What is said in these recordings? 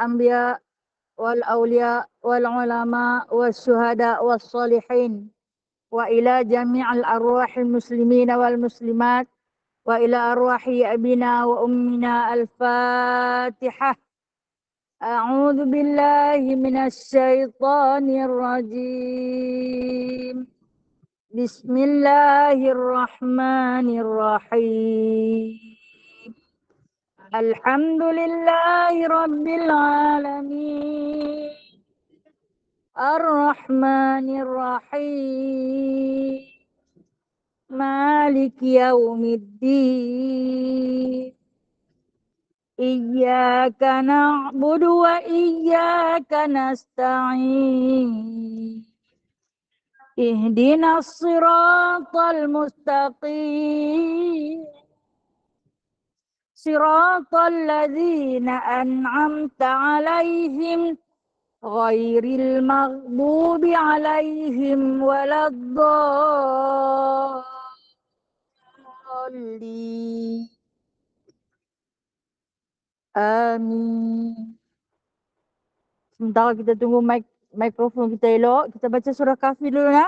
الأنبياء والأولياء والعلماء والشهداء والصالحين وإلى جميع الأرواح المسلمين والمسلمات وإلى أرواح أبينا وأمنا. الفاتحة. أعوذ بالله من الشيطان الرجيم. بسم الله الرحمن الرحيم. الحمد لله رب العالمين الرحمن الرحيم مالك يوم الدين. إياك نعبد وإياك نستعين. اهدنا الصراط المستقيم صراط الذين أنعمت عليهم غير المغضوب عليهم ولا الضالين. Amin. Sementara kita tunggu mikrofon kita elok, kita baca surah Kahfi dulu ya.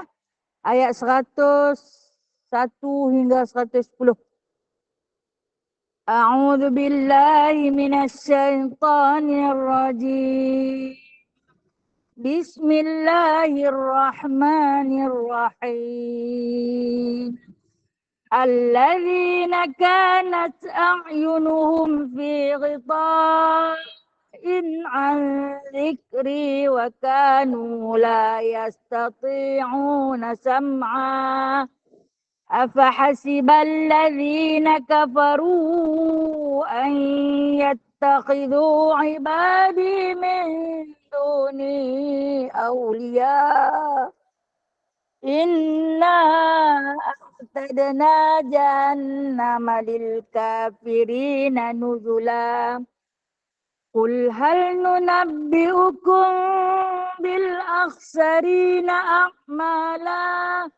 Ayat 101 hingga 110. A'udzu billahi minasy syaithanir rajim. Bismillahirrahmanirrahim. الذين كانت أعينهم في غطاء عن ذكري وكانوا لا يستطيعون سمعا أفحسب الذين كفروا أن يتخذوا عبادي من دوني أولياء إنا أعتدنا جهنم للكافرين نزلا. قل هل ننبئكم بالأخسرين أعمالا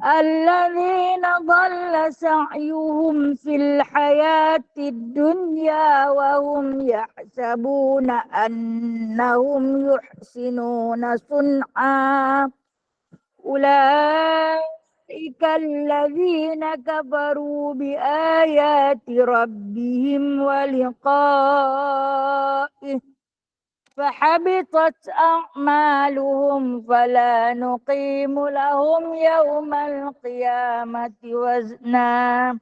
الذين ضل سعيهم في الحياة الدنيا وهم يحسبون أنهم يحسنون صنعا أولئك الذين كفروا بآيات ربهم ولقائه فحبطت أعمالهم فلا نقيم لهم يوم القيامة وزنا.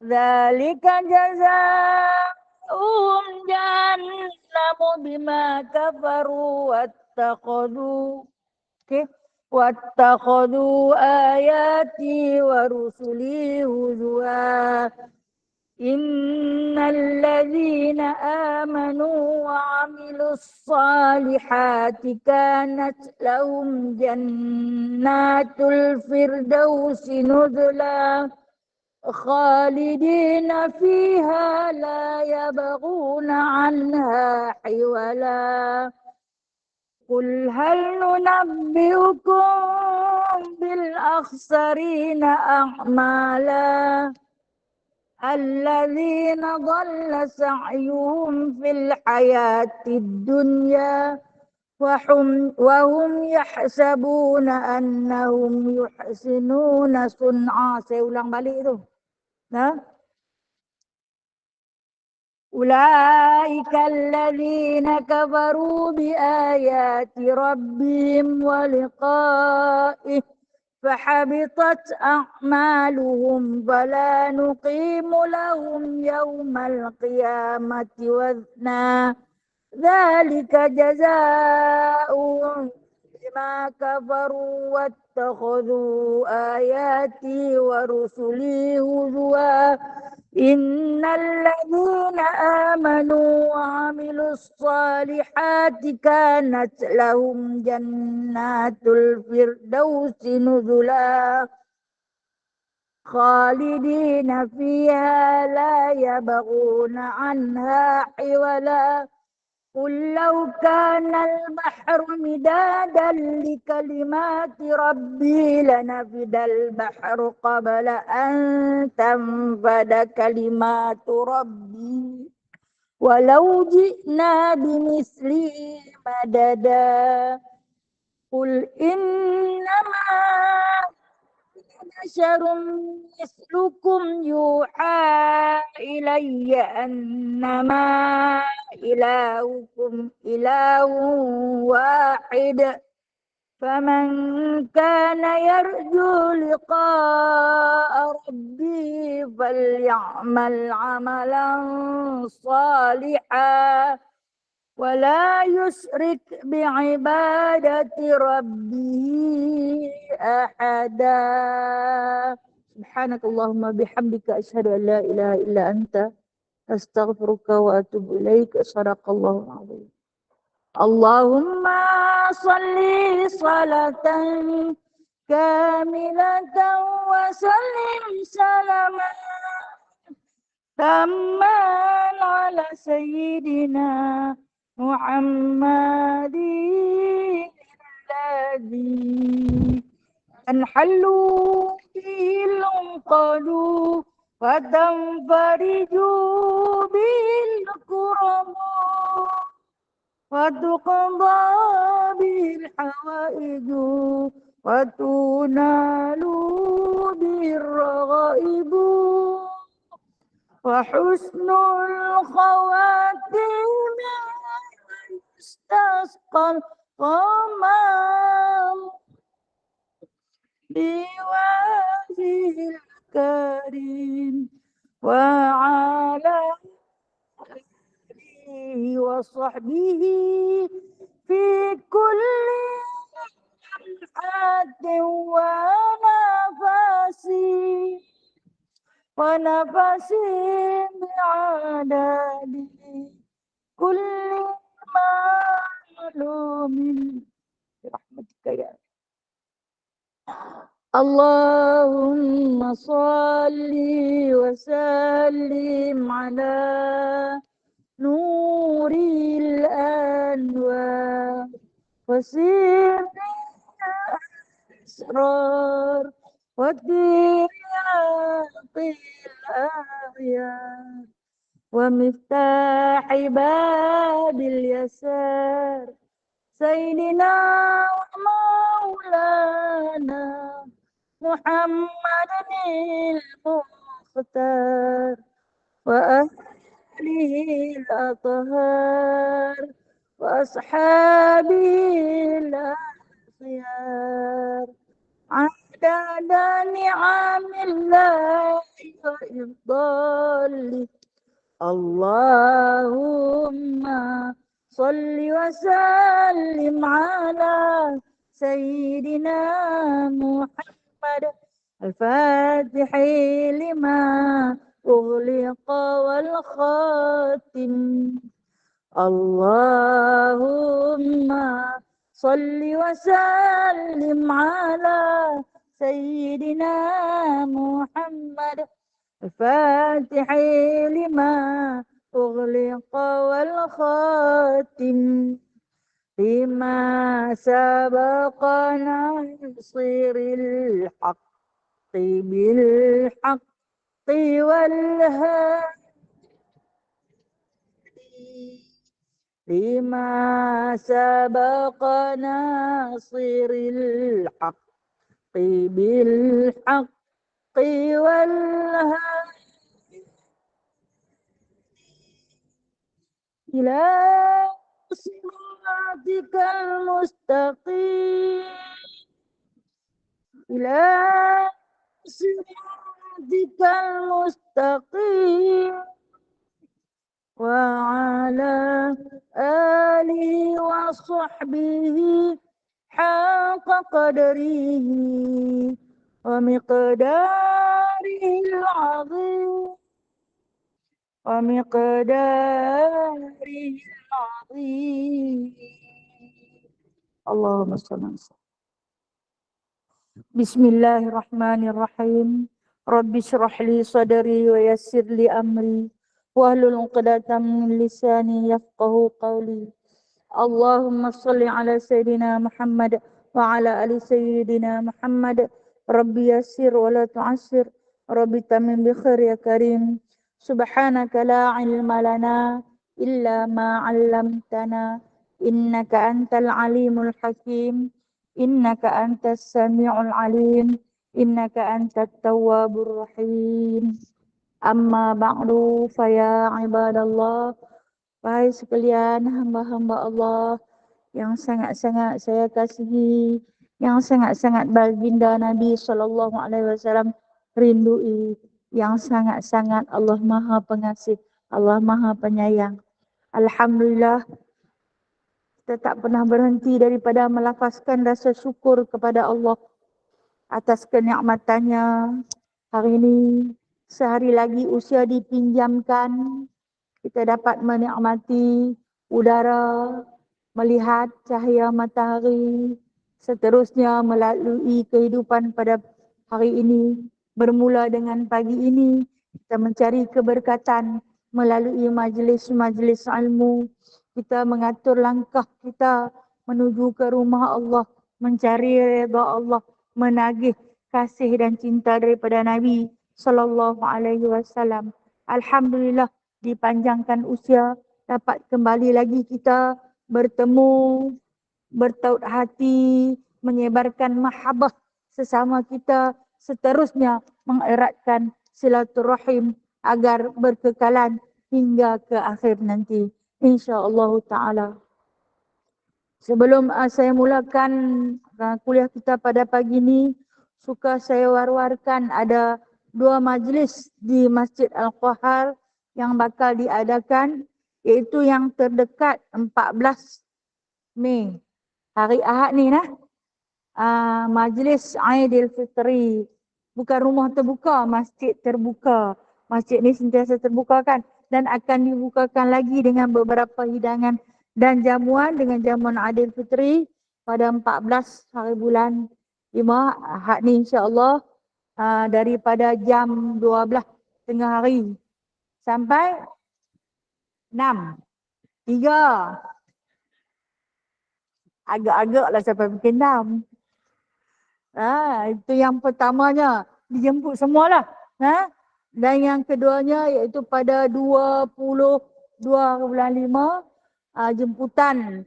ذلك جزاؤهم جهنم بما كفروا واتخذوا آياتي ورسلي هزوا. إن الذين آمنوا وعملوا الصالحات كانت لهم جنات الفردوس نزلا خالدين فيها لا يبغون عنها حولا. قل هل ننبئكم بالأخسرين أعمالا الذين ضل سعيهم في الحياة الدنيا وهم يحسبون أنهم يحسنون صنعا. Saya ulang balik itu. Nah. أولئك الذين كفروا بآيات ربهم ولقائه فحبطت أعمالهم فلا نقيم لهم يوم القيامة وزنا. ذلك جزاؤهم بما كفروا واتخذوا آياتي ورسلي هزوا. إن الذين آمنوا وعملوا الصالحات كانت لهم جنات الفردوس نزلا خالدين فيها لا يبغون عنها حولا. قل لو كان البحر مدادا لكلمات ربي لنفد البحر قبل أن تنفد كلمات ربي ولو جئنا بمثله مددا قل إنما بشر مثلكم يوحى إلي أنما إلهكم إله واحد فمن كان يرجو لقاء ربه فليعمل عملا صالحا ولا يشرك بعبادة ربه أحدا. سبحانك اللهم بحمدك أشهد أن لا إله إلا أنت أستغفرك وأتوب إليك. صدق الله العظيم. اللهم صل صلاة كاملة وسلم سلاما تاما على سيدنا محمد الذي تنحل به العقد وتنفرج به الكرب وتقضى به الحوائج وتنال به الرغائب وحسن الخواتيم استسقى الغمام بوجهه الكريم وعلى آله وصحبه في كل لمحة ونفس بعدد كل معلوم برحمتك يا اللهم صل وسلم على نور الأنوار وسر الأسرار وترياق الأغيار ومفتاح باب اليسار سيدنا ومولانا محمد المختار وأهله الأطهار وأصحابه الأخيار عدد نعم الله وإفضاله. اللهم صل وسلم على سيدنا محمد الفاتح لما أغلق والخاتم. اللهم صل وسلم على سيدنا محمد الفاتح لما أغلق والخاتم لما سبق ناصر الحق بالحق والهادي لما سبق ناصر الحق بالحق والهادي إلى صراطك المستقيم إلى صراطك المستقيم وعلى آله وصحبه حق قدره ومقداره العظيم اللهم صل وسلم. بسم الله الرحمن الرحيم. رب اشرح لي صدري ويسر لي أمري واحلل عقدة من لساني يفقهوا قولي. اللهم صل على سيدنا محمد وعلى آل سيدنا محمد. ربي يسر ولا تعسر ربي تمم بخير يا كريم. سبحانك لا علم لنا إلا ما علمتنا إنك أنت العليم الحكيم إنك أنت السميع العليم إنك أنت التواب الرحيم Amma ba'du faya ibadallah. Wahai sekalian hamba-hamba Allah yang sangat-sangat saya kasihi, yang sangat-sangat baginda Nabi SAW rindui, yang sangat-sangat Allah Maha Pengasih, Allah Maha Penyayang. Alhamdulillah, kita tak pernah berhenti daripada melafazkan rasa syukur kepada Allah atas kenikmatannya. Hari ini sehari lagi usia dipinjamkan, kita dapat menikmati udara, melihat cahaya matahari, seterusnya melalui kehidupan pada hari ini. Bermula dengan pagi ini, kita mencari keberkatan melalui majlis-majlis ilmu. Kita mengatur langkah kita menuju ke rumah Allah, mencari redha Allah, menagih kasih dan cinta daripada Nabi SAW. Alhamdulillah, dipanjangkan usia, dapat kembali lagi kita bertemu, bertaut hati, menyebarkan mahabbah sesama kita, seterusnya mengeratkan silaturahim agar berkekalan hingga ke akhir nanti, insya-Allah taala. Sebelum saya mulakan kuliah kita pada pagi ini, suka saya war-warkan ada 2 majlis di Masjid Al-Qahar yang bakal diadakan, iaitu yang terdekat 14 Mei, hari Ahad ni nah. Majlis Aidilfitri, bukan rumah terbuka, masjid terbuka. Masjid ni sentiasa terbuka kan, dan akan dibukakan lagi dengan beberapa hidangan dan jamuan dengan jamuan Aidilfitri pada 14 hari bulan 5 Ahad ni, insya-Allah, daripada jam 12 tengah hari sampai 6. 3. Agak-agak lah sampai pukul 6. Itu yang pertamanya, dijemput semualah. Dan yang keduanya iaitu pada 22/5, jemputan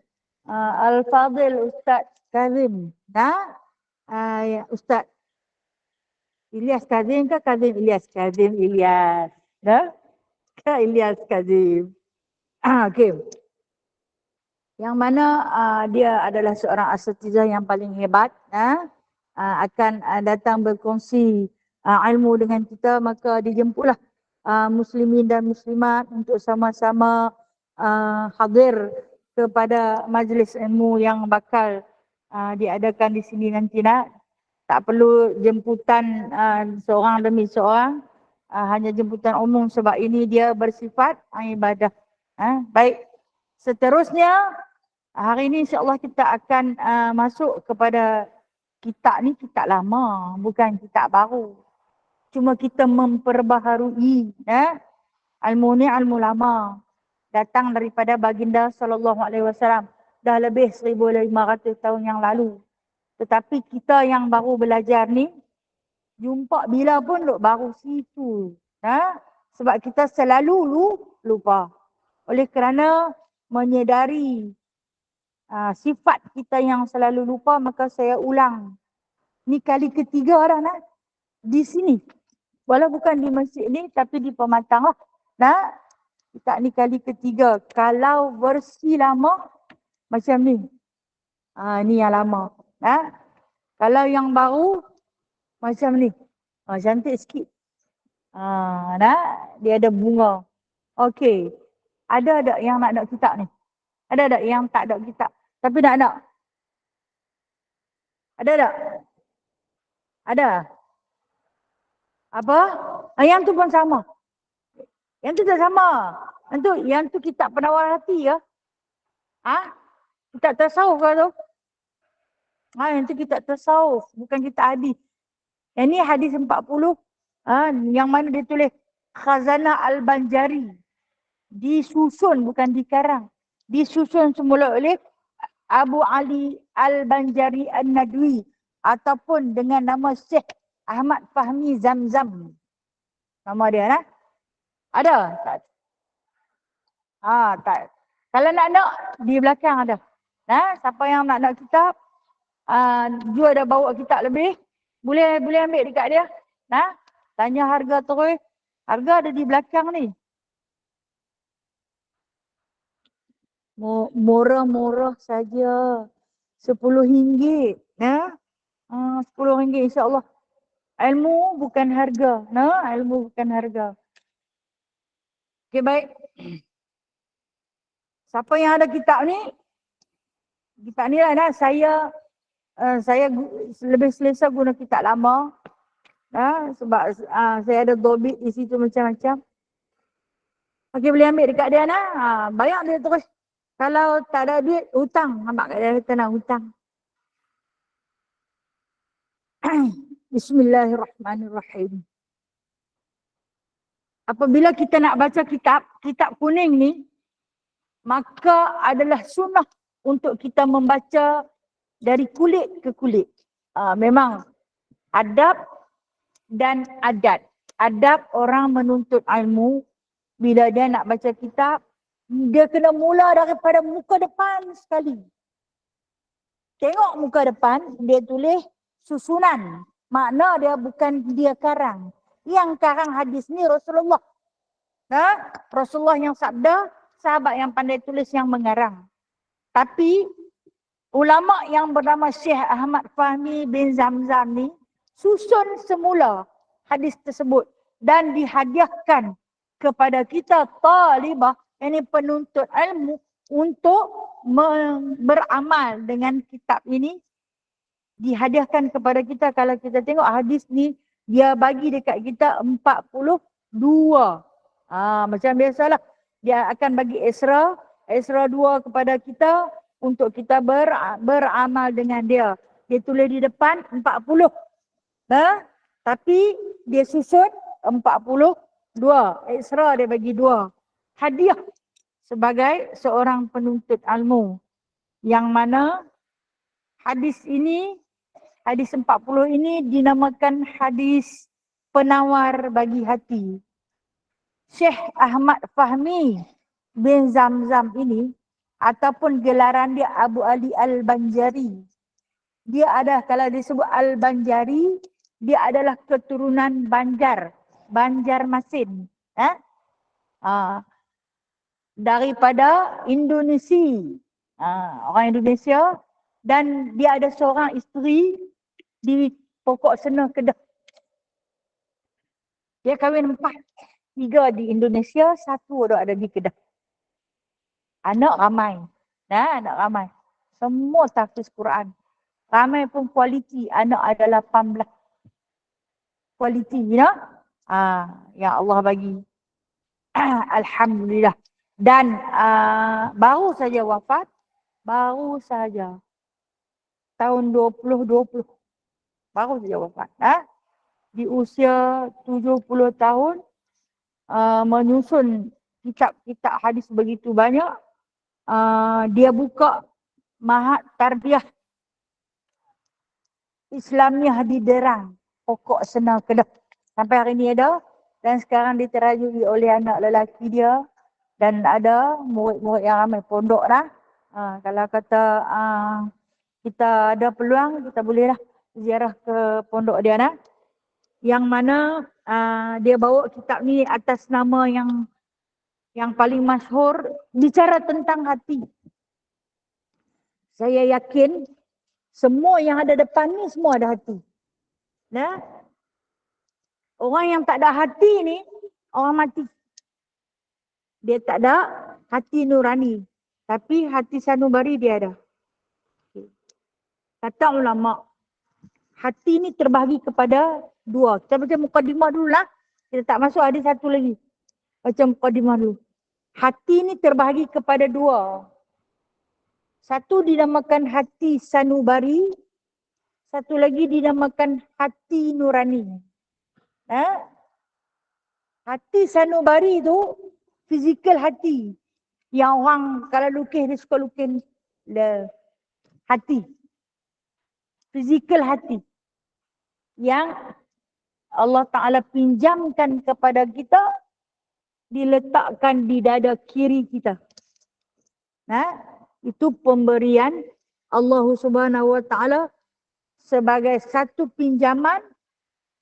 Al-Fadhil Ustaz Kazim. Ustaz Ilyas Kazim ke Kazim Ilyas? Kazim Ilyas. Ilyas Kazim. Okey. Yang mana dia adalah seorang asatizah yang paling hebat, akan datang berkongsi ilmu dengan kita, maka dijemputlah muslimin dan muslimat untuk sama-sama hadir kepada majlis ilmu yang bakal diadakan di sini nanti nak. Tak perlu jemputan seorang demi seorang, hanya jemputan umum sebab ini dia bersifat ibadah. Baik, seterusnya hari ini insya-Allah kita akan masuk kepada kitab ni, kitab lama, bukan kitab baru. Cuma kita memperbaharui. Ilmu ni ilmu lama, datang daripada baginda SAW, dah lebih 1500 tahun yang lalu. Tetapi kita yang baru belajar ni, jumpa bila pun duk baru situ. Sebab kita selalu lupa. Oleh kerana menyedari sifat kita yang selalu lupa, maka saya ulang. Ni kali ketiga dah nak di sini. Walau bukan di masjid ni, tapi di Pematang lah. Kita ni kali ketiga. Kalau versi lama macam ni. Ni yang lama. Kalau yang baru macam ni. Cantik sikit. Dia ada bunga. Okey. Ada tak yang nak ada kitab ni? Ada tak yang tak ada kitab? Tapi nak? Ada tak? Ada? Apa? Yang tu pun sama. Yang tu tak sama. Yang tu kitab penawar hati ya? Kitab tasawuf ke tu? Yang tu kitab tasawuf, bukan kitab hadis. Yang ni hadis 40. Yang mana dia tulis Khazanah Al-Banjari. Disusun, bukan dikarang. Disusun semula oleh Abu Ali Al-Banjari An-Nadwi, ataupun dengan nama Syekh Ahmad Fahmi Zamzam. Nama dia Ada? Tak. Kalau nak di belakang ada. Siapa yang nak kitab, Ju ada bawa kitab lebih, boleh ambil dekat dia. Tanya harga terus. Harga ada di belakang ni. Murah-murah saja. RM10. 10 ringgit insya-Allah. Ilmu bukan harga. Ilmu bukan harga. Okey, baik. Siapa yang ada kitab ni? Kitab ni lah saya lebih selesa guna kitab lama. Sebab saya ada dobit di situ macam-macam. Okey, boleh ambil dekat dia bayar dia terus. Kalau tak ada duit, hutang. Nampak kat dia kata nak hutang. Bismillahirrahmanirrahim. Apabila kita nak baca kitab kuning ni, maka adalah sunnah untuk kita membaca dari kulit ke kulit. Memang adab dan adat. Adab orang menuntut ilmu, bila dia nak baca kitab, dia kena mula daripada muka depan sekali. Tengok muka depan, dia tulis susunan. Makna dia bukan dia karang. Yang karang hadis ni Rasulullah. Rasulullah yang sabda, sahabat yang pandai tulis yang mengarang. Tapi ulama yang bernama Syekh Ahmad Fahmi bin Zamzam ni susun semula hadis tersebut dan dihadiahkan kepada kita talibah, ini penuntut ilmu, untuk beramal dengan kitab ini. Dihadiahkan kepada kita. Kalau kita tengok hadis ni, dia bagi dekat kita 42. Macam biasalah, dia akan bagi Isra 2 kepada kita untuk kita beramal dengan dia. Dia tulis di depan 40. Tapi dia susun 42. Isra dia bagi 2. Hadiah sebagai seorang penuntut ilmu. Yang mana hadis ini, hadis 40 ini dinamakan hadis penawar bagi hati. Syekh Ahmad Fahmi bin Zamzam ini, ataupun gelaran dia Abu Ali Al-Banjari. Dia ada, kalau disebut Al-Banjari, dia adalah keturunan Banjarmasin. Daripada Indonesia. Orang Indonesia. Dan dia ada seorang isteri di Pokok Sena, Kedah. Dia kahwin 4. 3 di Indonesia, 1 ada di Kedah. Anak ramai. Anak ramai. Semua tahfiz Quran. Ramai pun kualiti. Anak ada 18. Kualiti, yang Allah bagi. Alhamdulillah. Dan baru saja wafat. Baru saja. Tahun 2020. Baru saja wafat. Di usia 70 tahun. Menyusun kitab-kitab hadis begitu banyak. Dia buka Mahat Tarbiyah Islamiah di Derang, Pokok Sena, Kedah. Sampai hari ni ada. Dan sekarang diterajui oleh anak lelaki dia. Dan ada murid-murid yang ramai pondok dah. Kalau kata kita ada peluang, kita bolehlah ziarah ke pondok dia . Yang mana dia bawa kitab ni atas nama yang paling masyhur, bicara tentang hati. Saya yakin semua yang ada depan ni semua ada hati. Orang yang tak ada hati ni, orang mati. Dia tak ada hati nurani. Tapi hati sanubari dia ada. Kata ulama, hati ni terbahagi kepada 2. Kita baca mukadimah dulu lah. Kita tak masuk ada satu lagi. Baca mukadimah dulu. Hati ni terbahagi kepada 2. Satu dinamakan hati sanubari. Satu lagi dinamakan hati nurani. Hati sanubari tu fizikal hati. Yang orang kalau lukis dia suka lukis hati. Fizikal hati. Yang Allah Ta'ala pinjamkan kepada kita diletakkan di dada kiri kita. Itu pemberian Allah Subhanahu wa taala sebagai satu pinjaman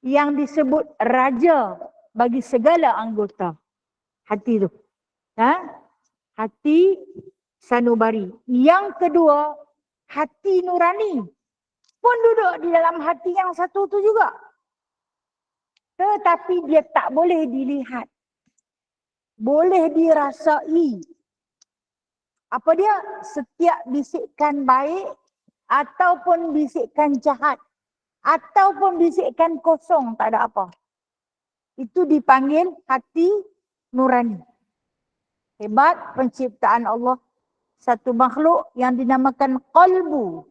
yang disebut raja bagi segala anggota. Hati tu. Hati sanubari. Yang kedua, hati nurani pun duduk di dalam hati yang satu tu juga. Tetapi dia tak boleh dilihat. Boleh dirasai. Apa dia? Setiap bisikan baik ataupun bisikan jahat ataupun bisikan kosong, tak ada apa. Itu dipanggil hati nurani. Hebat penciptaan Allah. Satu makhluk yang dinamakan qalbu.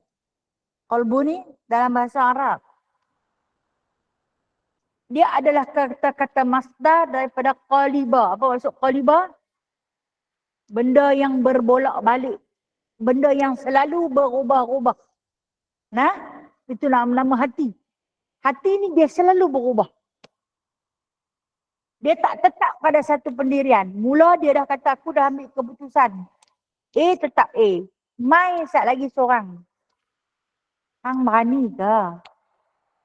Qalbu ni dalam bahasa Arab. Dia adalah kata-kata masdar daripada qaliba. Apa maksud qaliba? Benda yang berbolak-balik. Benda yang selalu berubah-ubah. Itu nama hati. Hati ni dia selalu berubah. Dia tak tetap pada satu pendirian. Mula dia dah kata aku dah ambil keputusan. A tetap A. Mai sat lagi seorang. Hang berani ke?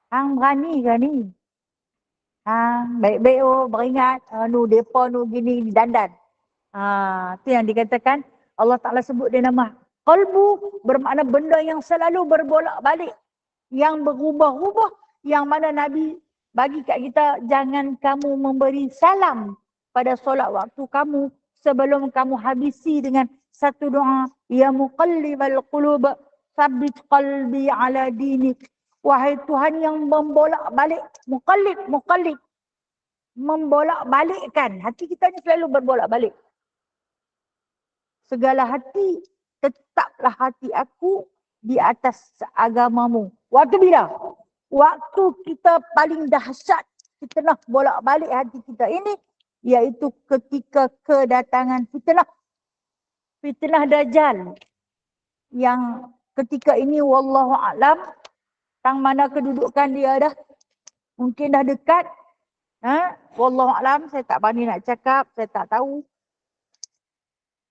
Hang berani ke ni? Hang baik-baik beringat. Depa gini dandan. Itu yang dikatakan Allah Ta'ala sebut dia nama. Qalbu bermakna benda yang selalu berbolak-balik. Yang berubah-ubah. Yang mana Nabi bagi kat kita, jangan kamu memberi salam pada solat waktu kamu sebelum kamu habisi dengan satu doa. Ya muqallibal qulub, tsabbit qalbi ala dinik. Wahai Tuhan yang membolak-balik. Muqallib. Membolak-balikkan. Hati kita ni selalu berbolak-balik. Segala hati, tetaplah hati aku di atas agamamu. Waktu bila? Waktu kita paling dahsyat, kita nak bolak-balik hati kita ini, iaitu ketika kedatangan fitnah. Fitnah Dajjal. Yang ketika ini wallahu a'lam, tang mana kedudukan dia dah. Mungkin dah dekat. Wallahu a'lam, saya tak berani nak cakap, saya tak tahu.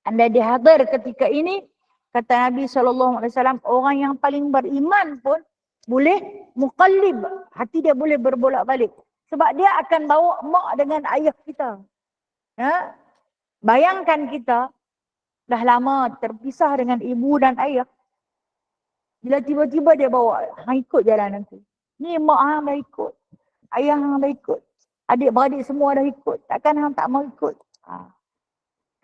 Anda dihadir ketika ini, kata Nabi SAW, orang yang paling beriman pun boleh muqallib. Hati dia boleh berbolak-balik. Sebab dia akan bawa mak dengan ayah kita. Bayangkan kita dah lama terpisah dengan ibu dan ayah. Bila tiba-tiba dia bawa, hang ikut jalan aku. Ni mak hang dah ikut. Ayah hang dah ikut. Adik-beradik semua dah ikut. Takkan hang tak mau ikut?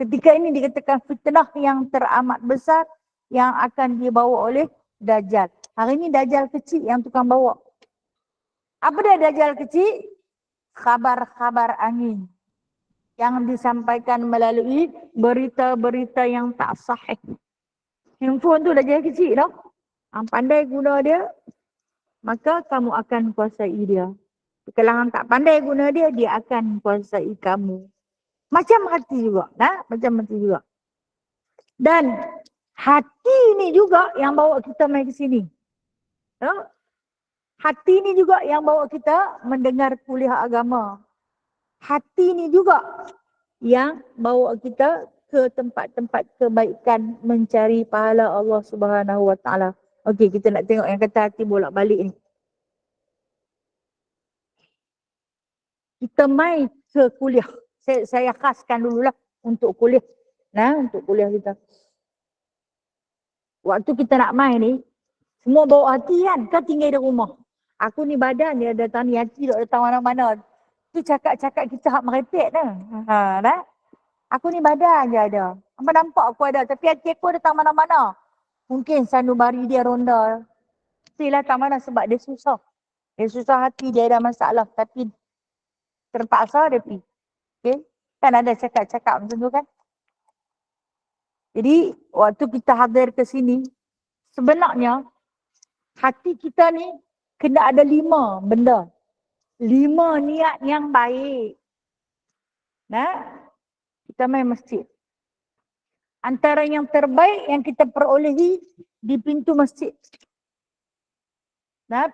Ketika ini dikatakan fitnah yang teramat besar yang akan dibawa oleh Dajjal. Hari ini Dajjal kecil yang tukang bawa. Apa dia Dajjal kecil? Khabar-khabar angin. Yang disampaikan melalui berita-berita yang tak sahih. Handphone tu Dajjal kecil tau. Hang pandai guna dia, maka kamu akan kuasai dia. Kalau hang tak pandai guna dia, dia akan kuasai kamu. Macam hati juga. Macam hati juga. Dan hati ni juga yang bawa kita main ke sini. Hati ni juga yang bawa kita mendengar kuliah agama. Hati ni juga yang bawa kita ke tempat-tempat kebaikan mencari pahala Allah Subhanahu wa taala. Okey, kita nak tengok yang kata hati bolak-balik ni. Kita main ke kuliah. Saya khaskan dululah untuk kuliah. Untuk kuliah kita. Waktu kita nak main ni, semua bawa hati kan? Kau tinggal di rumah. Aku ni badan dia datang ni, hati duk datang mana-mana. Tu cakap-cakap kita hak merepek dah. Aku ni badan je ada. Apa nampak aku ada, tapi hati aku datang mana-mana. Mungkin sanubari dia ronda. Mestilah tak mana sebab dia susah. Dia susah hati, dia ada masalah. Tapi terpaksa dia pergi. Okay? Kan ada cakap-cakap macam tu kan. Jadi waktu kita hadir ke sini, sebenarnya hati kita ni kena ada 5 benda. 5 niat yang baik. Kita main masjid. Antara yang terbaik yang kita perolehi di pintu masjid.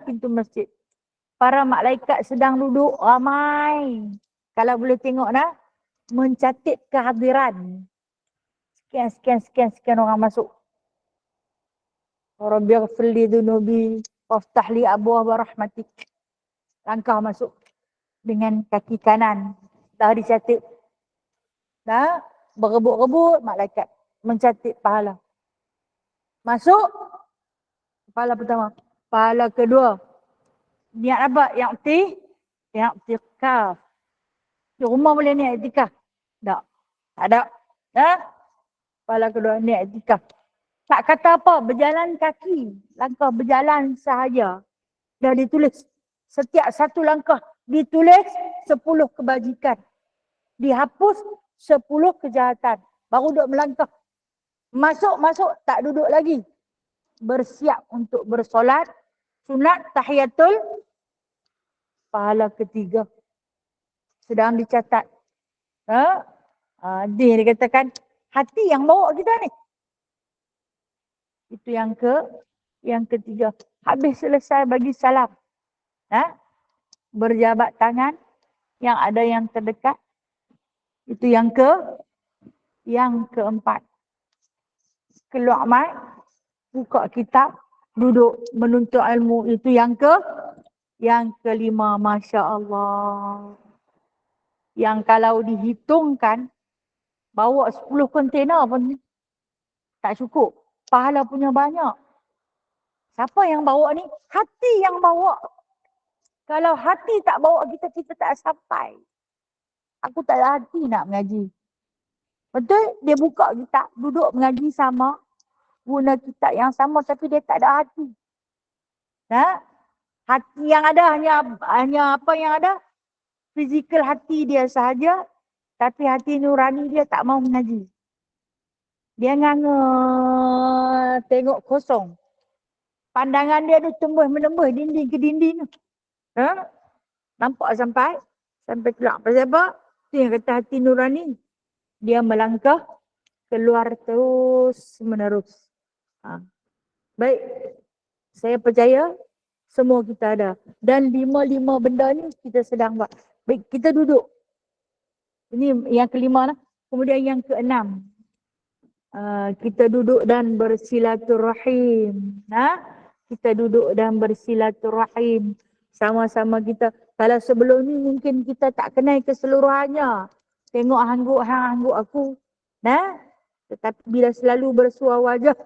Pintu masjid. Para malaikat sedang duduk ramai. Kalau boleh tengok mencatat kehadiran. Sekian orang masuk. Rabbighfir li dhunubi waftah li abwaaba rahmatik. Langkah masuk dengan kaki kanan. Dah dicatat. Dah berebut-rebut malaikat mencatat pahala. Masuk pahala pertama. Pahala kedua. Niat apa? I'tikaf. Di rumah boleh niat i'tikaf? Tak. Tak ada. Dah? Pahala kedua niat i'tikaf. Tak kata apa, berjalan kaki. Langkah berjalan sahaja. Dah ditulis. Setiap satu langkah ditulis 10 kebajikan. Dihapus 10 kejahatan. Baru duduk melangkah. Masuk, tak duduk lagi. Bersiap untuk bersolat. Sunat tahiyatul. Pahala ketiga. Sedang dicatat. Dia dikatakan hati yang bawa kita ni. Itu yang ketiga. Habis selesai bagi salam. Berjabat tangan. Yang ada yang terdekat. Itu yang keempat. Keluar mic. Buka kitab. Duduk menuntut ilmu. Itu yang kelima. Masya Allah. Yang kalau dihitungkan. Bawa 10 kontena pun tak cukup. Pahala punya banyak. Siapa yang bawa ni? Hati yang bawa. Kalau hati tak bawa kita, kita tak sampai. Aku tak ada hati nak mengaji. Betul? Dia buka kitab, duduk mengaji sama. Guna kitab yang sama tapi dia tak ada hati. Hati yang ada hanya apa yang ada? Fizikal hati dia sahaja. Tapi hati nurani dia tak mau mengaji. Dia nganga tengok kosong. Pandangan dia tu tembus-menembus dinding ke dinding. Nampak sampai keluar. Pasal apa? Itu yang kata hati nurani. Dia melangkah keluar terus menerus. Baik. Saya percaya semua kita ada. Dan 5 benda ni kita sedang buat. Baik, kita duduk. Ini yang kelima lah. Kemudian yang keenam. Kita duduk dan bersilaturahim. Kita duduk dan bersilaturahim. Sama-sama kita. Kalau sebelum ni mungkin kita tak kenal keseluruhannya. Tengok hangguk aku. Tetapi bila selalu bersuah wajah.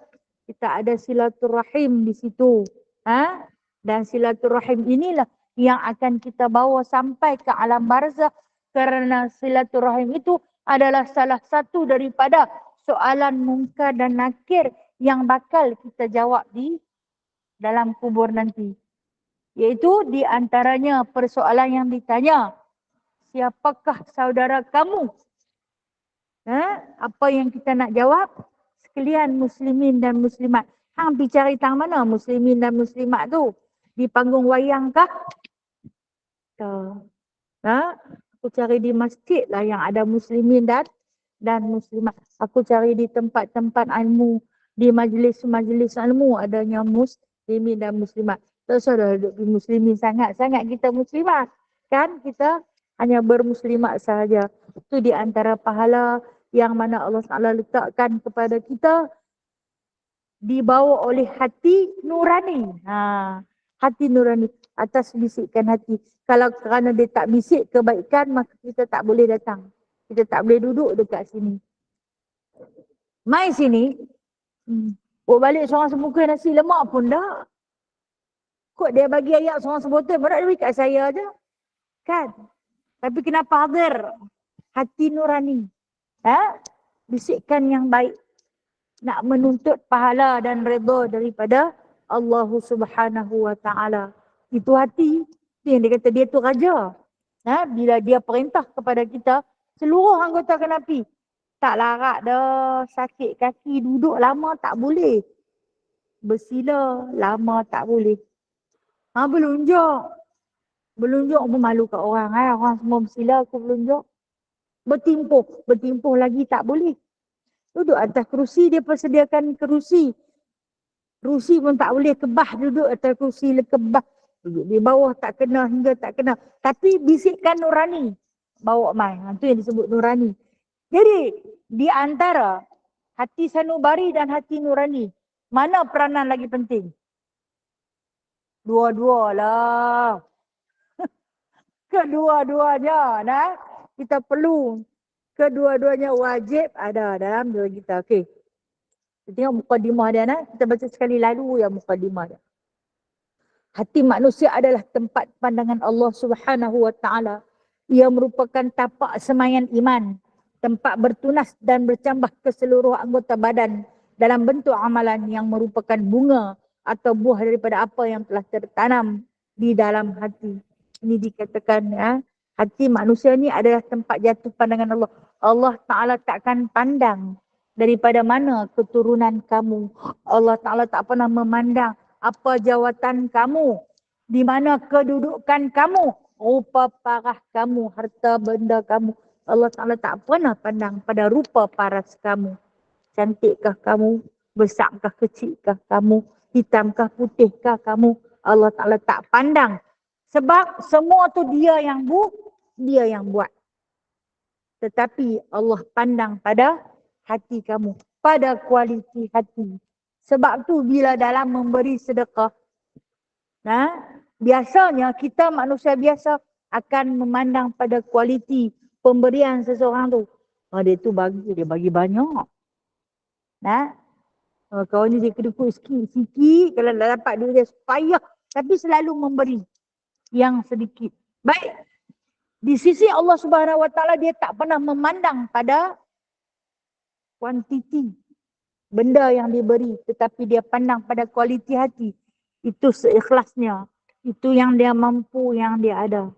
Kita ada silaturahim di situ. Dan silaturahim inilah yang akan kita bawa sampai ke alam barzakh. Kerana silaturahim itu adalah salah satu daripada soalan mungkar dan nakir yang bakal kita jawab di dalam kubur nanti. Iaitu di antaranya persoalan yang ditanya. Siapakah saudara kamu? Apa yang kita nak jawab? Sekalian muslimin dan muslimat. Hang pergi cari tang mana muslimin dan muslimat tu? Di panggung wayang kah? Aku cari di masjid lah yang ada muslimin dan muslimat. Aku cari di tempat-tempat ilmu, di majlis-majlis ilmu adanya muslimin dan muslimat. Tak usah dah duduk di muslimin sangat-sangat kita muslimat. Kan kita hanya bermuslimat sahaja. Itu di antara pahala yang mana Allah SWT letakkan kepada kita dibawa oleh hati nurani. Hati nurani atas bisikan hati. Kalau kerana dia tak bisik kebaikan, maka kita tak boleh datang. Kita tak boleh duduk dekat sini. Mai sini. Buat balik seorang semuka nasi lemak pun dah. Kok dia bagi ayat seorang sebotol, berat dia bagi kat saya je. Kan? Tapi kenapa hadir? Hati nurani. Bisikkan yang baik. Nak menuntut pahala dan redha daripada Allah Subhanahu wa ta'ala. Itu hati. Yang dia kata dia tu raja. Bila dia perintah kepada kita, seluruh anggota kenapi. Tak larat dah, sakit kaki, duduk lama tak boleh. Bersila lama tak boleh. Belunjuk. Belunjuk pun malu kat orang. Orang semua bersila, aku belunjuk. Bertimpuh lagi tak boleh. Duduk atas kerusi, dia persediakan kerusi. Kerusi pun tak boleh kebah, duduk atas kerusi kebah. Duduk di bawah tak kena hingga tak kena. Tapi bisikkan nurani. bawa mai. Itu yang disebut nurani. Jadi di antara hati sanubari dan hati nurani, mana peranan lagi penting? Dua-dua lah. Kedua-duanya. Nah, kita perlu. Kedua-duanya wajib ada dalam diri kita. Okey. Kita tengok mukadimah dia. Nah. Kita baca sekali lalu ya mukadimah dia. Hati manusia adalah tempat pandangan Allah Subhanahu wa taala. Ia merupakan tapak semaian iman, tempat bertunas dan bercambah ke seluruh anggota badan dalam bentuk amalan yang merupakan bunga atau buah daripada apa yang telah tertanam di dalam hati. Ini dikatakan ya, hati manusia ni adalah tempat jatuh pandangan Allah. Allah Ta'ala takkan pandang daripada mana keturunan kamu. Allah Ta'ala tak pernah memandang apa jawatan kamu, di mana kedudukan kamu, rupa parah kamu, harta benda kamu. Allah Ta'ala tak pernah pandang pada rupa paras kamu. Cantikkah kamu, besakkah kecilkah kamu, hitamkah putihkah kamu. Allah Ta'ala tak pandang. Sebab semua tu dia yang buat. Tetapi Allah pandang pada hati kamu, pada kualiti hati. Sebab tu bila dalam memberi sedekah, biasanya kita manusia biasa akan memandang pada kualiti pemberian seseorang tu. Dia tu dia bagi banyak. Kau ni dia kedekut sikit, kalau dah dapat duit dia payah, tapi selalu memberi yang sedikit. Baik, di sisi Allah Subhanahu Wa Taala dia tak pernah memandang pada kuantiti benda yang diberi, tetapi dia pandang pada kualiti hati. Itu seikhlasnya. Itu yang dia mampu, yang dia ada.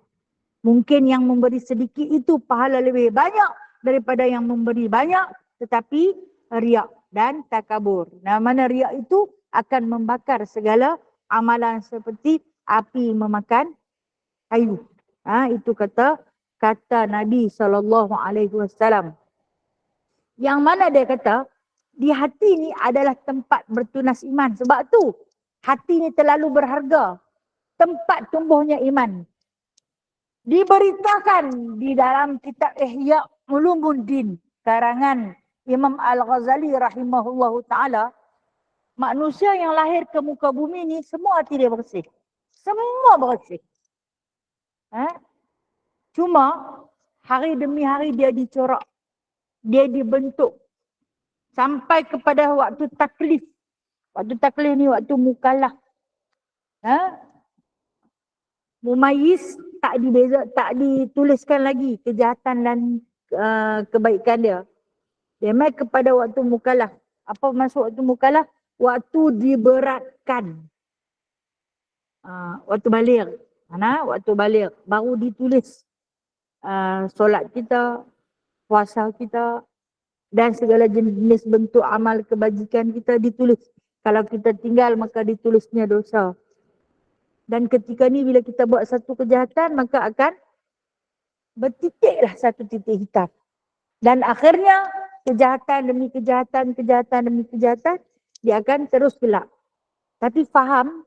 Mungkin yang memberi sedikit itu pahala lebih banyak daripada yang memberi banyak, tetapi riak dan takabur. Mana riak itu akan membakar segala amalan seperti api memakan kayu. Itu kata Nabi SAW. Yang mana dia kata, di hati ni adalah tempat bertunas iman. Sebab tu hati ni terlalu berharga. Tempat tumbuhnya iman. Diberitakan di dalam kitab Ihya Ulumuddin karangan Imam Al-Ghazali rahimahullahu ta'ala. Manusia yang lahir ke muka bumi ni semua hati dia bersih. Semua bersih. Cuma hari demi hari dia dicorak. Dia dibentuk. Sampai kepada waktu taklif. Waktu taklif ni waktu mukallaf. Mumayyiz tak dituliskan lagi kejahatan dan kebaikan dia. Dia mai kepada waktu mukallaf. Apa maksud waktu mukallaf? Waktu diberatkan. Waktu baligh. Waktu baligh. Baru ditulis solat kita, puasa kita, dan segala jenis bentuk amal kebajikan kita ditulis. Kalau kita tinggal maka ditulisnya dosa. Dan ketika ni bila kita buat satu kejahatan maka akan bertitiklah satu titik hitam. Dan akhirnya kejahatan demi kejahatan, kejahatan demi kejahatan, dia akan terus gelap. Tapi faham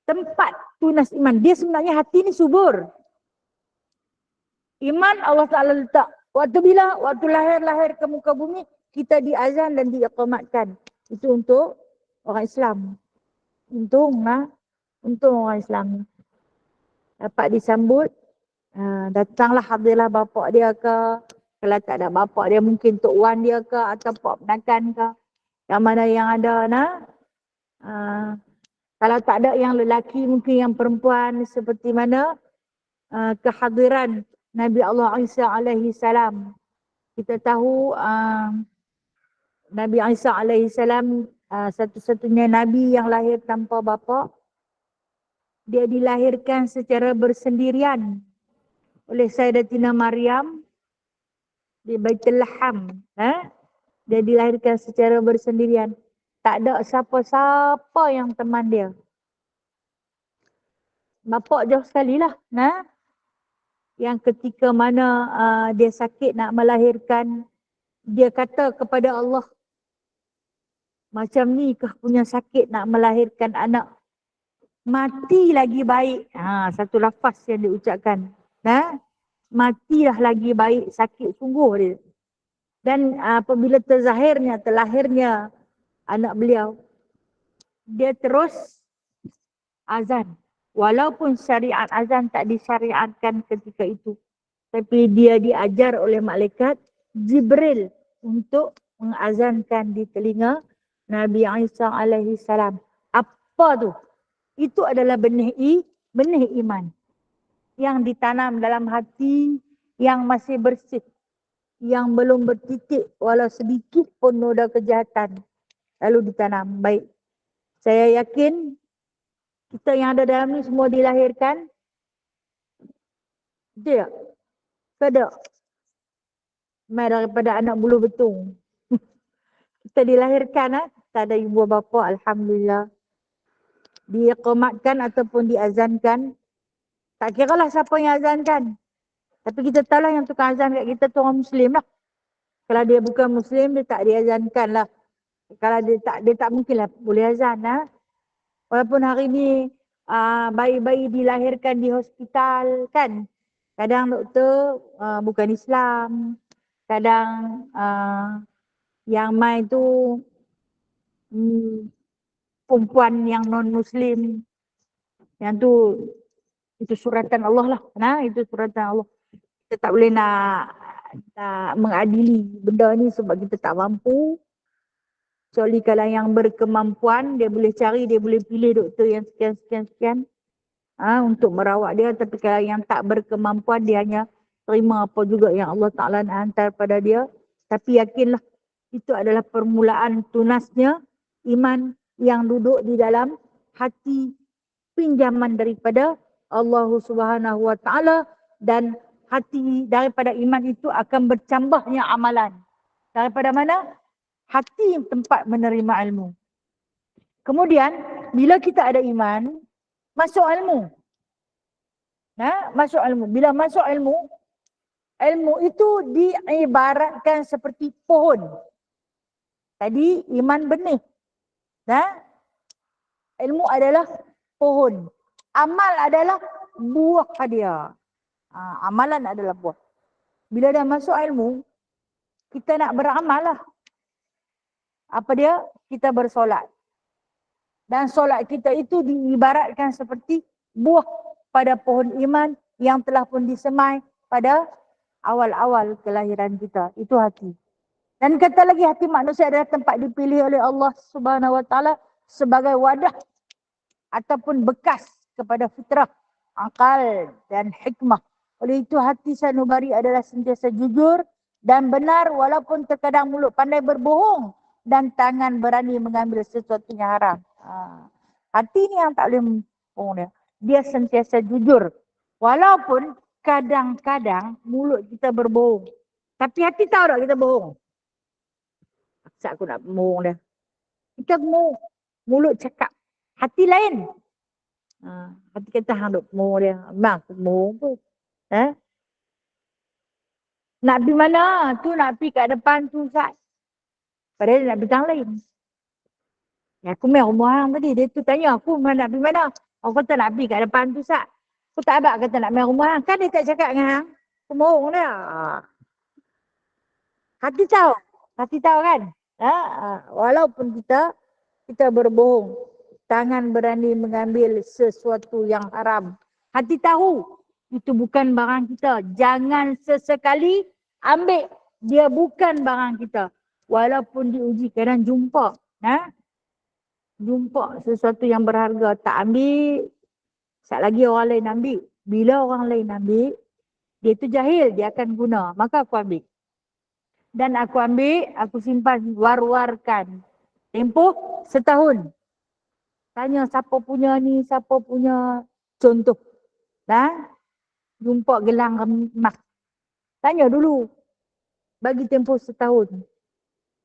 tempat tunas iman. Dia sebenarnya hati ni subur. Iman Allah Ta'ala letak. Waktu bila? Waktu lahir ke muka bumi, kita diazan dan diiqamatkan. Itu untuk orang Islam. Untung orang Islam. Dapat disambut, datanglah hadirlah bapak dia ke. Kalau tak ada bapak dia mungkin Tok Wan dia ke atau Pak Penakan ke. Yang mana yang ada kalau tak ada yang lelaki mungkin yang perempuan seperti mana kehadiran Nabi Allah Isa alaihi salam. Kita tahu Nabi Isa alaihi salam satu-satunya Nabi yang lahir tanpa bapa. Dia dilahirkan secara bersendirian oleh Sayyidatina Maryam di Baitul Laham. Dia dilahirkan secara bersendirian. Tak ada siapa-siapa yang teman dia. Bapak jauh sekali lah. Yang ketika mana dia sakit nak melahirkan, dia kata kepada Allah, macam ni kah punya sakit nak melahirkan anak? Mati lagi baik. Satu lafaz yang diucapkan. matilah lagi baik, sakit sungguh dia. Dan apabila terlahirnya anak beliau, dia terus azan. Walaupun syariat azan tak disyariatkan ketika itu, tapi dia diajar oleh malaikat Jibril untuk mengazankan di telinga Nabi Isa alaihi salam. Apa tu? Itu adalah benih iman yang ditanam dalam hati yang masih bersih, yang belum bertitik walau sedikit pun noda kejahatan, lalu ditanam. Baik, saya yakin kita yang ada dalam ni semua dilahirkan. Betul tak? Tak. Mai daripada anak bulu betung. Kita dilahirkan, tak ada ibu bapa, alhamdulillah. Diiqamatkan ataupun diazankan. Tak kira lah siapa yang azankan. Tapi kita tahu lah yang tukang azan kat kita tu orang Muslim lah. Kalau dia bukan Muslim, dia tak diazankan lah. Kalau dia tak mungkin lah boleh azan lah. Walaupun hari ni bayi-bayi dilahirkan di hospital kan. Kadang doktor bukan Islam. Kadang yang mai tu perempuan yang non-Muslim. Yang tu, itu suratan Allah lah. Nah, itu suratan Allah. Kita tak boleh nak mengadili benda ni sebab kita tak mampu. Kecuali kalau yang berkemampuan, dia boleh cari, dia boleh pilih doktor yang sekian untuk merawat dia. Tapi kalau yang tak berkemampuan, dia hanya terima apa juga yang Allah Ta'ala nak hantar pada dia. Tapi yakinlah, itu adalah permulaan tunasnya iman yang duduk di dalam hati, pinjaman daripada Allah Subhanahu Wa Ta'ala, dan hati daripada iman itu akan bercambahnya amalan. Daripada mana? Hati tempat menerima ilmu. Kemudian bila kita ada iman, masuk ilmu. Masuk ilmu. Bila masuk ilmu, ilmu itu diibaratkan seperti pohon. Tadi iman benih. Ilmu adalah pohon. Amal adalah buah dia. Amalan adalah buah. Bila dah masuk ilmu, kita nak beramal lah. Apa dia? Kita bersolat. Dan solat kita itu diibaratkan seperti buah pada pohon iman yang telah pun disemai pada awal-awal kelahiran kita. Itu hati. Dan kata lagi, hati manusia adalah tempat dipilih oleh Allah Subhanahu Wa Taala sebagai wadah ataupun bekas kepada fitrah, akal dan hikmah. Oleh itu hati sanubari adalah sentiasa jujur dan benar walaupun terkadang mulut pandai berbohong dan tangan berani mengambil sesuatu yang haram. Hati ni yang tak boleh bohong dia. Dia sentiasa jujur. Walaupun kadang-kadang mulut kita berbohong. Tapi hati tahu tak kita bohong. Asal aku nak bohong dia. Kita mulut cakap. Hati lain. Hati kata hang duk bohong dia. Bang aku bohong pun. Nak pergi mana? Tu nak pergi kat depan tu Ustaz. Padahal dia nak pergi lain. Ya, aku main rumah hang tadi. Dia tu tanya aku nak pergi mana. Aku kata nak pergi kat depan tu Ustaz. Aku tak abad kata nak main rumah hang. Kan dia tak cakap dengan hang. Aku bohong dia. Hati tahu. Hati tahu kan. Walaupun kita berbohong. Tangan berani mengambil sesuatu yang haram. Hati tahu. Itu bukan barang kita. Jangan sesekali ambil. Dia bukan barang kita. Walaupun diuji kadang jumpa. Jumpa sesuatu yang berharga. Tak ambil. Sekejap lagi orang lain ambil. Bila orang lain ambil. Dia tu jahil. Dia akan guna. Maka aku ambil. Dan aku ambil. Aku simpan. War-warkan. Tempoh setahun. Tanya siapa punya ni. Siapa punya. Contoh. Jumpa gelang emas. Tanya dulu. Bagi tempoh setahun.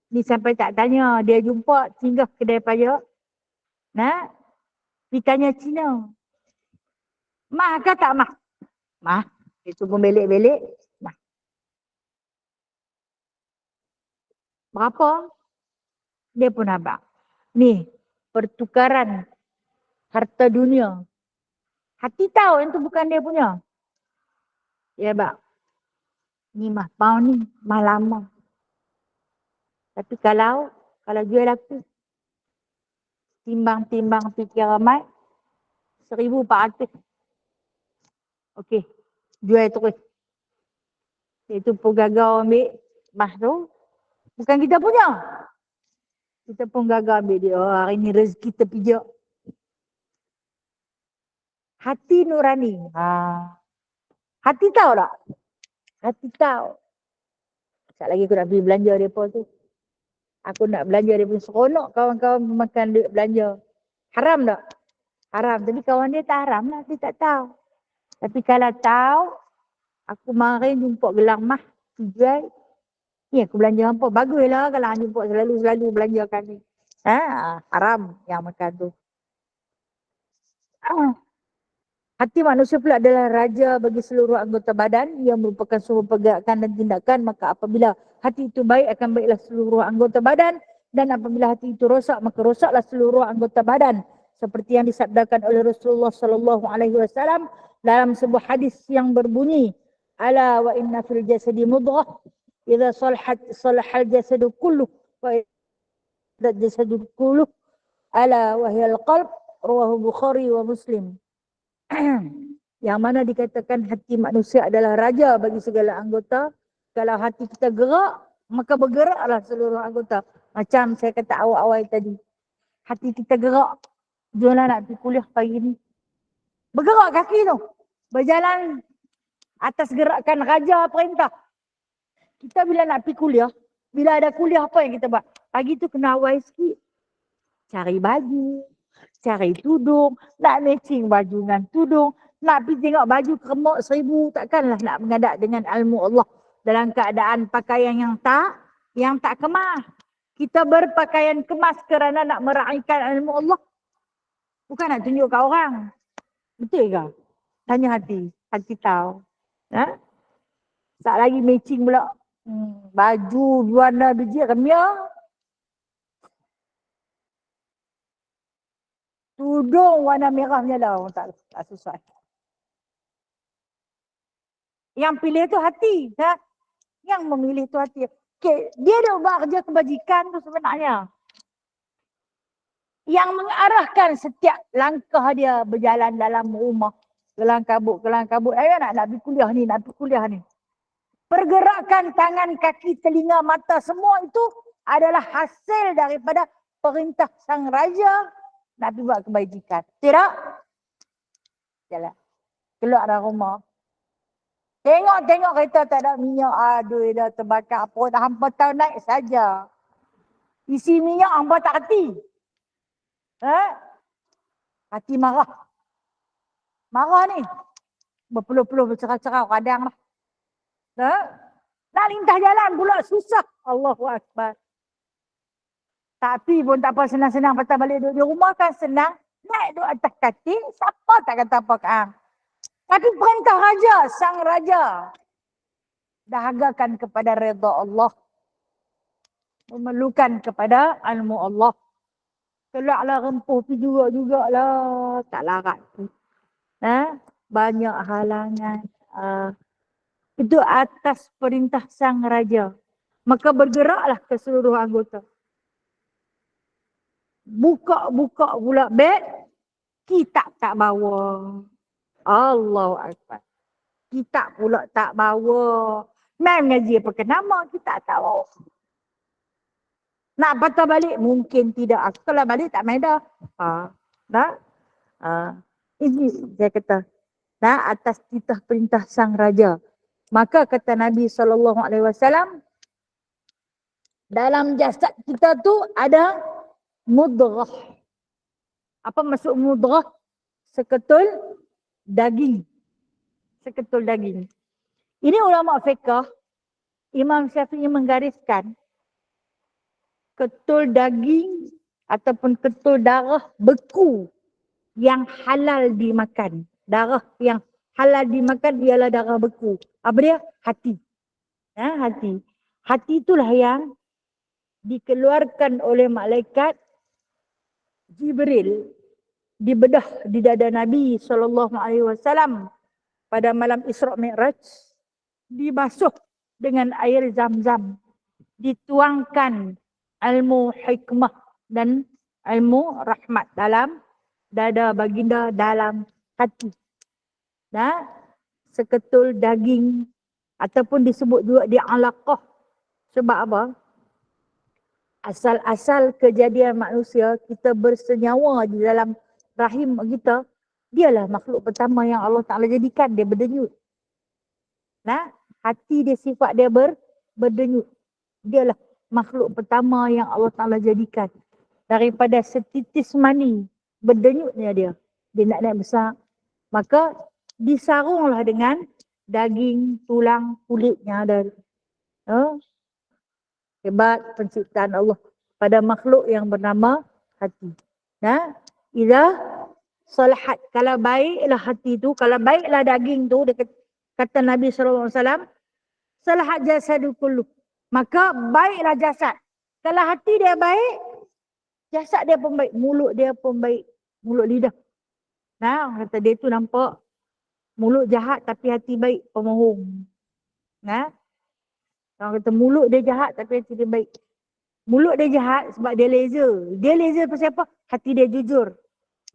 Ni sampai tak tanya. Dia jumpa singgah kedai pajak. Dia tanya Cina. Mah ke tak mah? Mah. Itu pun belik-belik. Mah. Berapa? Dia pun abang. Ni. Pertukaran. Harta dunia. Hati tahu yang tu bukan dia punya. Ya bang. Ni mah pound ni, mah lama. Tapi kalau jual aku, timbang-timbang fikir ramai, 1,400. Okey, jual terus. Itu pun gagal ambil mah tu. Bukan kita punya. Kita pun gagal ambil dia. Oh, hari ni rezeki terpijak. Hati nurani. Hati tahu tak? Hati tahu. Sekejap lagi aku nak pergi belanja mereka tu. Aku nak belanja dia pun seronok kawan-kawan makan duit belanja. Haram tak? Haram. Tapi kawan dia tak haram lah. Dia tak tahu. Tapi kalau tahu, aku kemarin jumpa gelang mah. Jual. Ni aku belanja apa? Baguslah kalau jumpa selalu belanjakan ni. Haram yang makan tu. Hati manusia pula adalah raja bagi seluruh anggota badan. Ia merupakan semua pergerakan dan tindakan. Maka apabila hati itu baik, akan baiklah seluruh anggota badan. Dan apabila hati itu rosak, maka rosaklah seluruh anggota badan. Seperti yang disabdakan oleh Rasulullah SAW dalam sebuah hadis yang berbunyi, Ala wa inna fil jasadi mudghah. Idza salahal jasadu kulluh. Wa idza jasadu kulluh. Ala wa hiyal qalb. Rawahu Bukhari wa Muslim. Yang mana dikatakan hati manusia adalah raja bagi segala anggota. Kalau hati kita gerak, maka bergeraklah seluruh anggota. Macam saya kata awal-awal tadi. Hati kita gerak. Jualan nak pergi kuliah pagi ni. Bergerak kaki tu. Berjalan atas gerakan raja perintah. Kita bila nak pergi kuliah, bila ada kuliah apa yang kita buat? Pagi tu kena awal sikit. Cari baju. Cari tudung, nak matching baju dengan tudung, nak pergi tengok baju keremuk 1,000, takkanlah nak mengadap dengan ilmu Allah dalam keadaan pakaian yang tak kemas. Kita berpakaian kemas kerana nak meraihkan ilmu Allah. Bukan nak tunjuk kat orang. Betul ke? Tanya hati tahu. Tak lagi matching pula. Baju warna biji remia. Tudung warna merah menyala, tak susah. Yang pilih tu hati. Yang memilih tu hati. Okay. Dia dah buat kerja kebajikan tu sebenarnya. Yang mengarahkan setiap langkah dia berjalan dalam rumah. Kelang kabut. Ayah nak pergi kuliah ni, Pergerakan tangan, kaki, telinga, mata, semua itu adalah hasil daripada perintah sang raja. Nak pergi buat kebajikan. Tidak? Jalan. Keluar dari rumah. Tengok kereta tak ada minyak. Aduh, dah terbakar. Apa dah hampa tahu naik saja. Isi minyak hampa tak hati. Hati marah. Marah ni. Berpeluh-peluh, bercerau-cerau kadang lah. Nak lintah jalan pula susah. Allahu Akbar. Tapi pun tak apa, senang-senang patah balik duduk di rumah kan senang. Naik duduk atas katil, siapa tak kata apa kan. Tapi perintah raja, sang raja. Dahagakan kepada redha Allah. Memerlukan kepada ilmu Allah. Keluarlah rempuh tu jugalah. Tak larat tu. Banyak halangan. Itu atas perintah sang raja. Maka bergeraklah ke seluruh anggota. Buka pula beg, kitab tak bawa. Allahu Akbar. Kitab pula tak bawa. Main mengaji apa kenama, kitab tak bawa. Nak patah balik, mungkin tidak. Aku kalau balik tak main dah. Ini saya kata. Atas titah perintah sang raja. Maka kata Nabi SAW, dalam jasad kita tu ada mudghah. Apa maksud mudghah? Seketul daging. Ini ulama fiqh, Imam Syafi'i menggariskan ketul daging ataupun ketul darah beku yang halal dimakan. Darah yang halal dimakan ialah darah beku. Apa dia? Hati. Hati. Hati itulah yang dikeluarkan oleh malaikat Jibril, dibedah di dada Nabi SAW pada malam Isra' Mi'raj, dibasuh dengan air zam-zam. Dituangkan ilmu hikmah dan ilmu rahmat dalam dada baginda, dalam hati. Nah, seketul daging ataupun disebut juga di alaqah. Sebab apa? Asal-asal kejadian manusia, kita bersenyawa di dalam rahim kita, dialah makhluk pertama yang Allah Ta'ala jadikan, dia berdenyut. Nah, hati dia, sifat dia berdenyut. Dialah makhluk pertama yang Allah Ta'ala jadikan. Daripada setitis mani, berdenyutnya dia. Dia nak naik besar. Maka disarunglah dengan daging, tulang, kulitnya ada. Hebat penciptaan Allah pada makhluk yang bernama hati. Nah, idza salahat, kalau baiklah hati tu, kalau baiklah daging tu, kata Nabi SAW, salahat jasadu kullu, maka baiklah jasad. Kalau hati dia baik, jasad dia pun baik, mulut dia pun baik, mulut lidah. Nah, orang kata dia tu nampak mulut jahat tapi hati baik, pemohong. Nah, orang kata mulut dia jahat tapi hati dia baik. Mulut dia jahat sebab dia laser. Dia laser pasal apa? Hati dia jujur.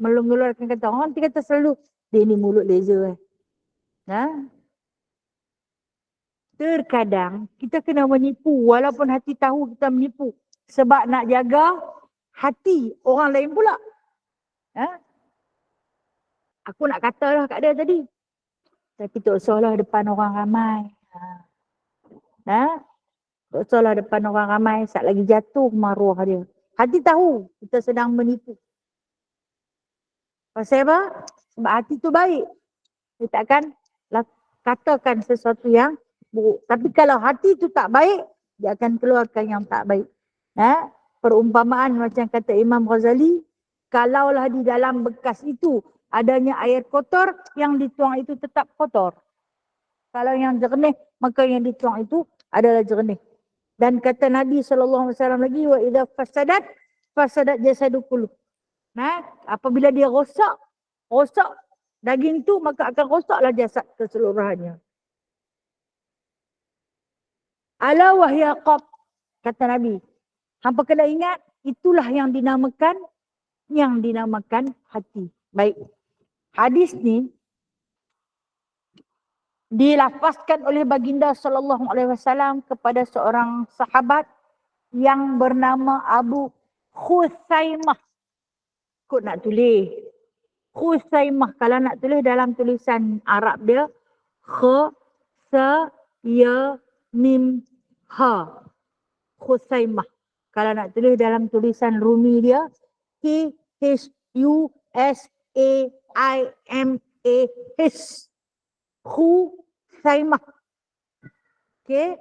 Mengeluarkan kata. Orang nanti kata selalu, dia ni mulut laser. Nah, terkadang kita kena menipu walaupun hati tahu kita menipu. Sebab nak jaga hati orang lain pula. Aku nak katalah kat dia tadi. Tapi tak usahlah depan orang ramai. Tak usahlah depan orang ramai, saat lagi jatuh maruah dia. Hati tahu kita sedang menipu. Pasal apa? Sebab hati tu baik. Dia takkan katakan sesuatu yang buruk. Tapi kalau hati tu tak baik, dia akan keluarkan yang tak baik. Perumpamaan macam kata Imam Ghazali, kalaulah di dalam bekas itu adanya air kotor, yang dituang itu tetap kotor. Kalau yang jernih, maka yang dituang itu adalah jernih. Dan kata Nabi SAW lagi, wa idza fasadat jasadu kullu. Nah, apabila dia rosak daging tu, maka akan rosaklah jasad keseluruhannya. Ala wahya qab, kata Nabi. Hampa kena ingat, itulah yang dinamakan hati. Baik. Hadis ni dilafazkan oleh baginda SAW kepada seorang sahabat yang bernama Abu Khusaimah. Kod nak tulis. Khusaimah, kalau nak tulis dalam tulisan Arab dia, Kh, Sa, Ya, Mim, Ha. Khusaimah. Kalau nak tulis dalam tulisan Rumi dia, K, H, U, S, A, I, M, A, H. Khusaimah. Okay.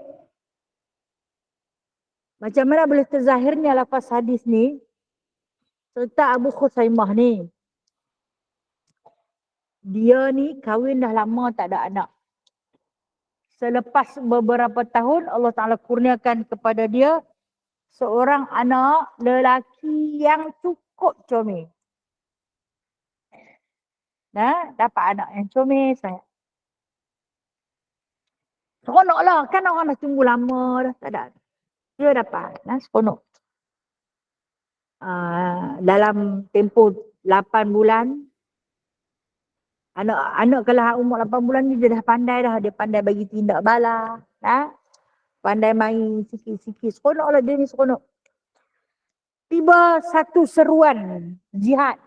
Macam mana boleh terzahirnya lafaz hadis ni? Serta Abu Khusaimah ni, dia ni kahwin dah lama tak ada anak. Selepas beberapa tahun Allah Ta'ala kurniakan kepada dia seorang anak lelaki yang cukup comel. Dapat anak yang comel saya. Seronok lah, kan orang dah tunggu lama dah tak ada. Dia dapat, seronok. Dalam tempoh 8 bulan, anak kalau umur 8 bulan ni dia dah pandai dah. Dia pandai bagi tindak bala. Pandai main sikit-sikit. Seronok lah dia ni, seronok. Tiba satu seruan jihad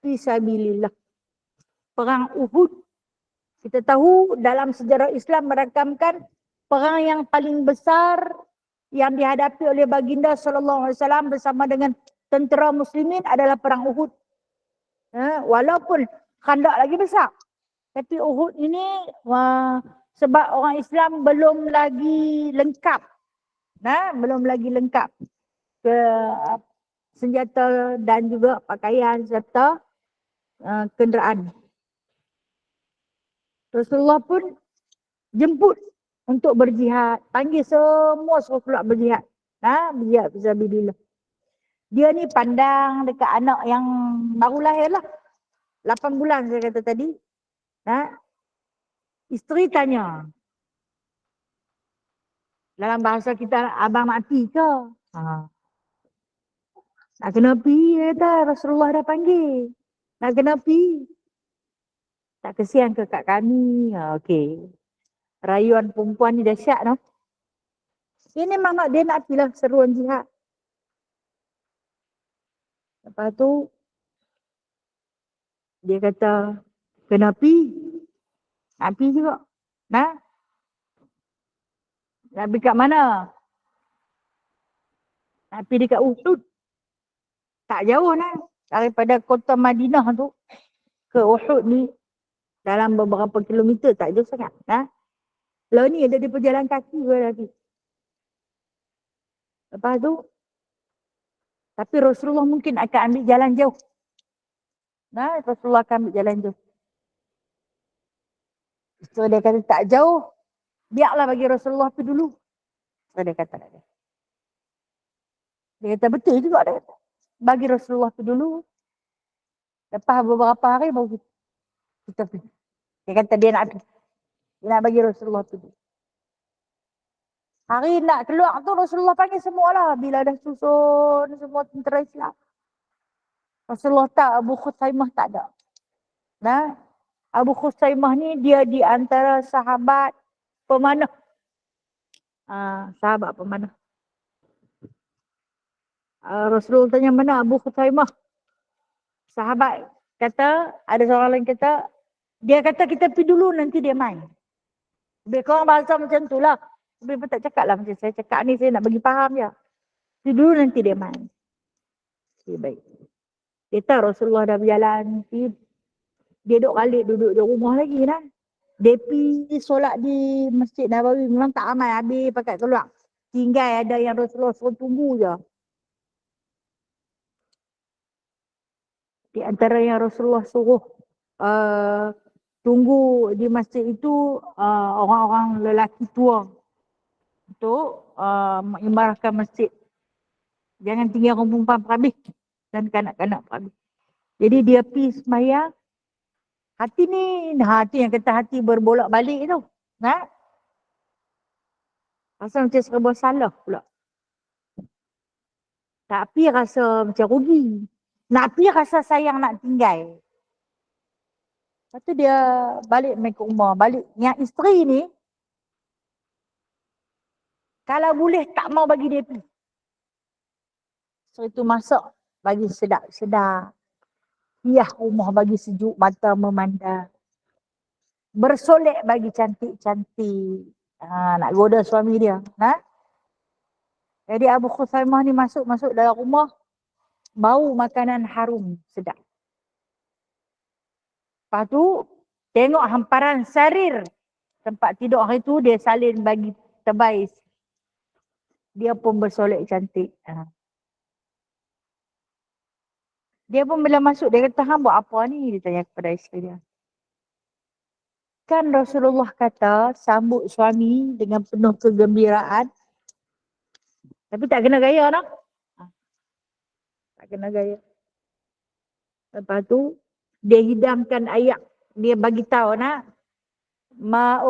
fisabilillah. Perang Uhud. Kita tahu dalam sejarah Islam merakamkan perang yang paling besar yang dihadapi oleh baginda SAW bersama dengan tentera muslimin adalah perang Uhud. Walaupun Khandak lagi besar. Tapi Uhud ini sebab orang Islam belum lagi lengkap. Belum lagi lengkap ke senjata dan juga pakaian serta kenderaan. Rasulullah pun jemput untuk berjihad. Panggil semua suruh keluar berjihad. Berjihad fisabilillah. Dia ni pandang dekat anak yang baru lahir lah. 8 bulan saya kata tadi. Isteri tanya, Dalam bahasa kita, abang mati ke? Nak kena pi kata Rasulullah dah panggil. Nak kena pi. Tak kesian ke kat kami? Okey. Rayuan perempuan ni dahsyat tau. Ini memang dia nak pilah seruan jihad. Lepas tu dia kata kena pi. Nak pi juga. Nah. Nak pergi kat mana? Nak pergi dekat Uhud. Tak jauh nah. Daripada kota Madinah tu ke Uhud ni dalam beberapa kilometer, tak jauh sangat. Nah. Lalu ni ada di perjalanan kaki ke lagi. Lepas tu, tapi Rasulullah mungkin akan ambil jalan jauh. Nah, Rasulullah akan ambil jalan jauh. So dia kata tak jauh, biarlah bagi Rasulullah pergi dulu. So dia kata tak. Dia kata betul juga dia kata. Bagi Rasulullah pergi dulu. Lepas beberapa hari baru kita pergi. Dia kata dia nak pergi. Dia nak bagi Rasulullah pergi. Hari nak keluar tu Rasulullah panggil semua lah. Bila dah susun semua tentera Islam. Rasulullah tak, Abu Khusaimah tak ada. Nah, Abu Khusaimah ni dia di antara sahabat pemanah. Sahabat pemanah. Rasulullah tanya mana Abu Khusaimah. Sahabat kata, ada seorang lain kata, dia kata kita pergi dulu nanti dia main. Lebih kurang bahasa macam tu lah. Lebih pun tak cakap lah macam saya cakap ni, saya nak bagi faham je. Pergi dulu nanti dia main. Okay, baik. Dia tahu Rasulullah dah berjalan. Dia duduk di rumah lagi lah. Dia pergi solat di Masjid Nabawi. Memang tak ramai habis pakai keluar. Tinggal ada yang Rasulullah suruh tunggu je. Di antara yang Rasulullah suruh tunggu di masjid itu orang-orang lelaki tua untuk mengimarahkan masjid. Jangan tinggal orang perempuan perhabis dan kanak-kanak perhabis. Jadi dia pergi sembahyang. Hati ni, hati yang kata hati berbolak balik tu. Nah? Rasa macam serba salah pula. Tapi rasa macam rugi. Nak pergi rasa sayang nak tinggal. Lepas tu dia balik main ke rumah. Balik. Yang isteri ni, kalau boleh tak mau bagi dia pergi. Isteri tu masak bagi sedap-sedap. Hias rumah bagi sejuk, mata memandang. Bersolek bagi cantik-cantik. Nak goda suami dia. Jadi Abu Khusaimah ni masuk dalam rumah. Bau makanan harum, sedap. Lepas tu, tengok hamparan sarir. Tempat tidur hari tu, dia salin bagi terbaik. Dia pun bersolek cantik. Dia pun bila masuk, dia kata, hang buat apa ni? Dia tanya kepada isteri dia. Kan Rasulullah kata, sambut suami dengan penuh kegembiraan. Tapi tak kena gaya tak? Tak kena gaya. Lepas tu, dia hidangkan air. Dia bagi tahu nak,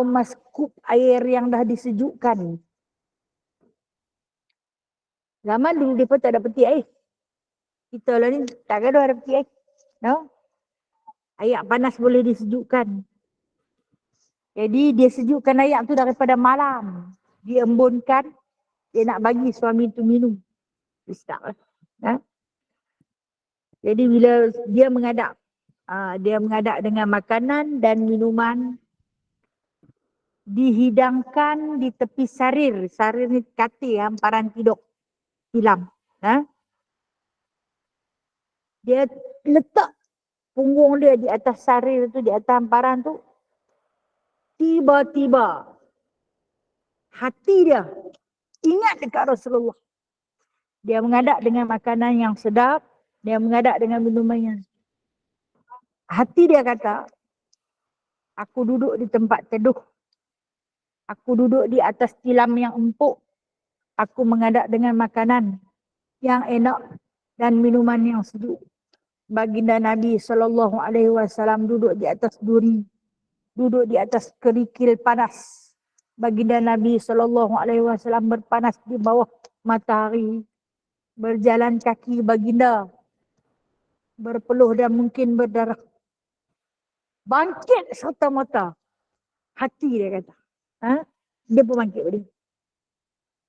maskup air yang dah disejukkan. Zaman dulu dia pun tak ada peti air. Kita lah ni tak ada peti air. No? Air panas boleh disejukkan. Jadi dia sejukkan air tu daripada malam. Dia embunkan. Dia nak bagi suami tu minum. Istirahat. Jadi bila dia mengadap. Dia mengadap dengan makanan dan minuman. Dihidangkan di tepi sarir. Sarir ni katil, hamparan tidur. Hilam. Dia letak punggung dia di atas sarir tu, di atas hamparan tu. Tiba-tiba hati dia ingat dekat Rasulullah. Dia mengadap dengan makanan yang sedap. Dia mengadap dengan minuman yang sedap. Hati dia kata, aku duduk di tempat teduh. Aku duduk di atas tilam yang empuk. Aku mengadap dengan makanan yang enak dan minuman yang sejuk. Baginda Nabi SAW duduk di atas duri. Duduk di atas kerikil panas. Baginda Nabi SAW berpanas di bawah matahari. Berjalan kaki baginda berpeluh dan mungkin berdarah. Bangkit serta mata. Hati dia kata. Dia pun bangkit berdiri.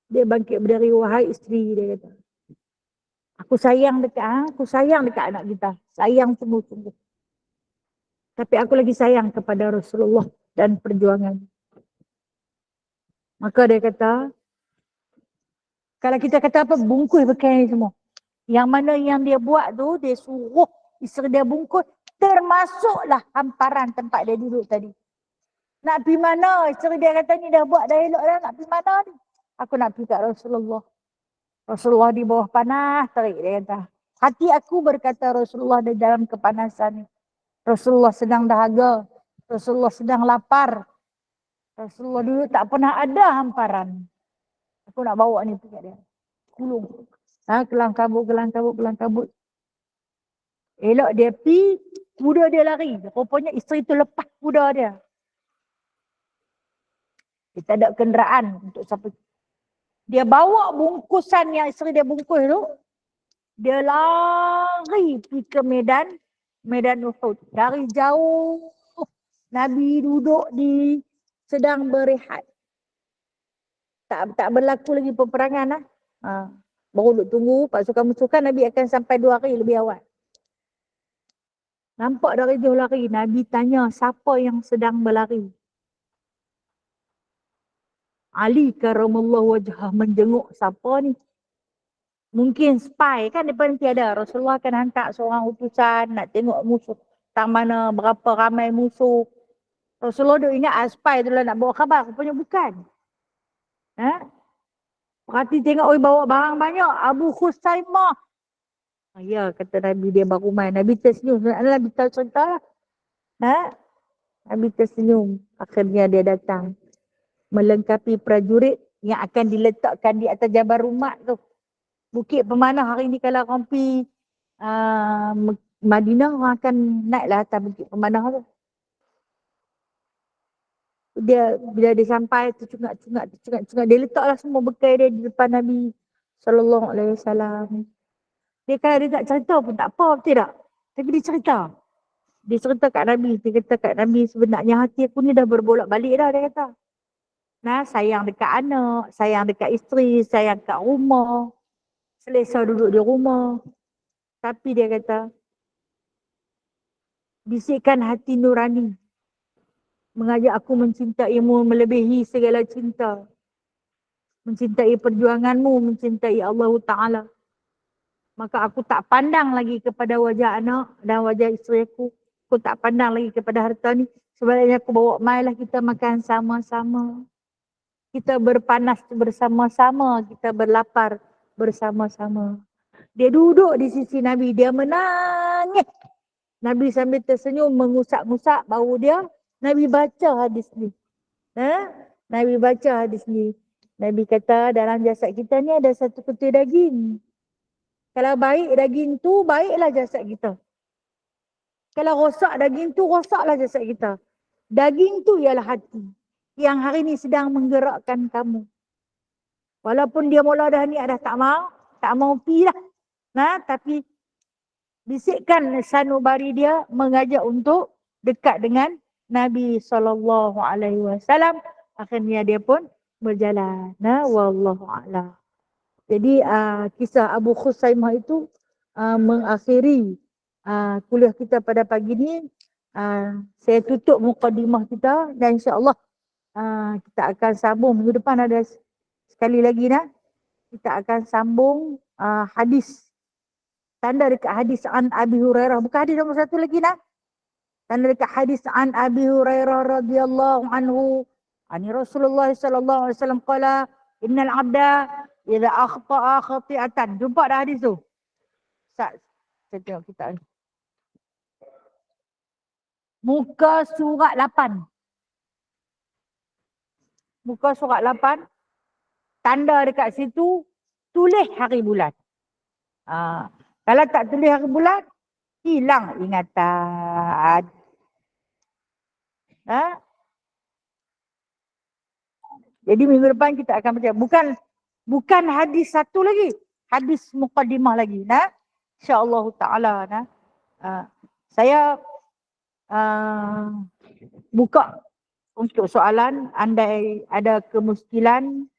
Dia bangkit berdiri, wahai isteri, dia kata. Aku sayang dekat anak kita. Sayang sungguh-sungguh. Tapi aku lagi sayang kepada Rasulullah dan perjuangan. Maka dia kata, kalau kita kata apa, bungkus bekal ni semua. Yang mana yang dia buat tu, dia suruh isteri dia bungkus, termasuklah hamparan tempat dia duduk tadi. Nak pergi mana? Isteri dia kata ni dah buat dah elok dah, nak pergi mana ni? Aku nak pergi kat Rasulullah. Rasulullah di bawah panas terik, dia kata. Hati aku berkata Rasulullah di dalam kepanasan ni. Rasulullah sedang dahaga. Rasulullah sedang lapar. Rasulullah dulu tak pernah ada hamparan. Aku nak bawa ni pergi kat dia. Kulung. Kelang kabut. Elok dia pergi, kuda dia lari. Rupanya isteri tu lepas kuda dia. Dia tak ada kenderaan untuk siapa. Dia bawa bungkusan yang isteri dia bungkus tu. Dia lari pergi ke medan Uhud. Dari jauh Nabi duduk sedang berehat. Tak berlaku lagi peperangan lah. Baru duk tunggu pasukan-pasukan Nabi akan sampai 2 hari lebih awal. Nampak dari jauh lari. Nabi tanya siapa yang sedang berlari. Ali karamallahu wajhah menjenguk siapa ni. Mungkin spy kan depan nanti ada. Rasulullah akan hantar seorang utusan nak tengok musuh. Tak mana berapa ramai musuh. Rasulullah duk ingat spy tu lah nak bawa khabar. Rupanya bukan. Perhati tengok, bawa barang banyak. Abu Khusaimah. Ya, kata Nabi, dia baru main. Nabi tersenyum. Nabi tahu cerita. Nabi tersenyum. Akhirnya dia datang. Melengkapi prajurit yang akan diletakkan di atas Jabal Rumat tu. Bukit Pemanah hari ni kalau orang pergi Madinah, orang akan naiklah atas Bukit Pemanah tu. Bila dia sampai, tercungak-cungak, dia letaklah semua bekal dia di depan Nabi SAW. Dia kalau dia tak cerita pun tak apa, betul tak? Tapi dia cerita. Dia cerita kat Nabi. Dia kata kat Nabi, sebenarnya hati aku ni dah berbolak balik dah, dia kata. Sayang dekat anak, sayang dekat isteri, sayang kat rumah. Selesa duduk di rumah. Tapi dia kata, bisikkan hati nurani. Mengajak aku mencintaimu melebihi segala cinta. Mencintai perjuanganmu, mencintai Allah Ta'ala. Maka aku tak pandang lagi kepada wajah anak dan wajah isteri aku. Aku tak pandang lagi kepada harta ni. Sebaliknya aku bawa mailah kita makan sama-sama. Kita berpanas bersama-sama. Kita berlapar bersama-sama. Dia duduk di sisi Nabi. Dia menangis. Nabi sambil tersenyum mengusap-ngusap bau dia. Nabi baca hadis ni. Nabi baca hadis ni. Nabi kata dalam jasad kita ni ada satu ketul daging. Kalau baik daging tu, baiklah jasad kita. Kalau rosak daging tu, rosaklah jasad kita. Daging tu ialah hati. Yang hari ni sedang menggerakkan kamu. Walaupun dia mula dah ni dah tak mau pi lah. Tapi bisikkan sanubari dia mengajak untuk dekat dengan Nabi SAW. Akhirnya dia pun berjalan. Wallahu a'lam. Jadi kisah Abu Khusaimah itu mengakhiri kuliah kita pada pagi ni. Saya tutup mukadimah kita dan insya-Allah kita akan sambung minggu depan. Ada sekali lagi kita akan sambung hadis. Tanda dekat hadis an Abi Hurairah. Bukan hadis nombor 1 lagi Tanda dekat hadis an Abi Hurairah radhiyallahu anhu. Ani Rasulullah sallallahu alaihi wasallam qala innal 'abda idza akhta'a khati'atan. Jumpa dah hadis tu? Saya tengok kita ni. Muka surat 8. Muka surat 8. Tanda dekat situ tulis hari bulan. Kalau tak tulis hari bulan, hilang ingatan. Jadi minggu depan kita akan baca. Bukan hadis satu lagi. Hadis muqaddimah lagi. Nah, insyaAllah ta'ala. Nah. Saya buka untuk soalan. Andai ada kemuskilan,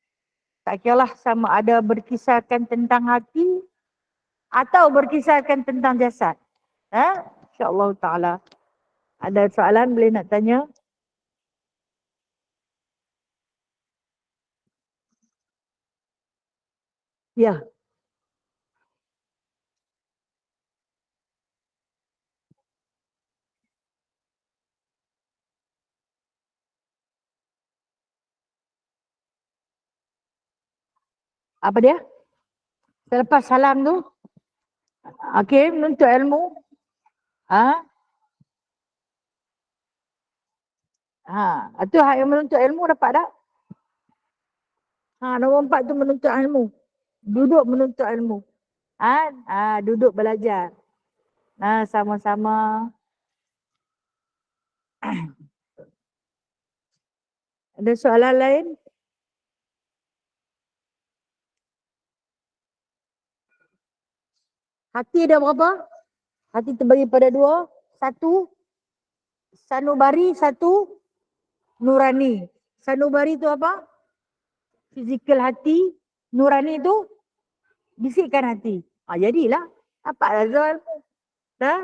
tak kiralah sama ada berkisarkan tentang hati atau berkisarkan tentang jasad. InsyaAllah ta'ala. Ada soalan boleh nak tanya? Ya. Apa dia? Selepas salam tu? Okey, menuntut ilmu. Itu hak yang menuntut ilmu dapat tak? Nombor 4 tu menuntut ilmu. Duduk menuntut ilmu. Duduk belajar. Sama-sama. Ada soalan lain? Hati ada berapa? Hati terbagi pada 2. 1 sanubari, 1 nurani. Sanubari tu apa? Fizikal hati. Nurani tu bisikkan hati. Jadilah. Dapatlah soal. Dah?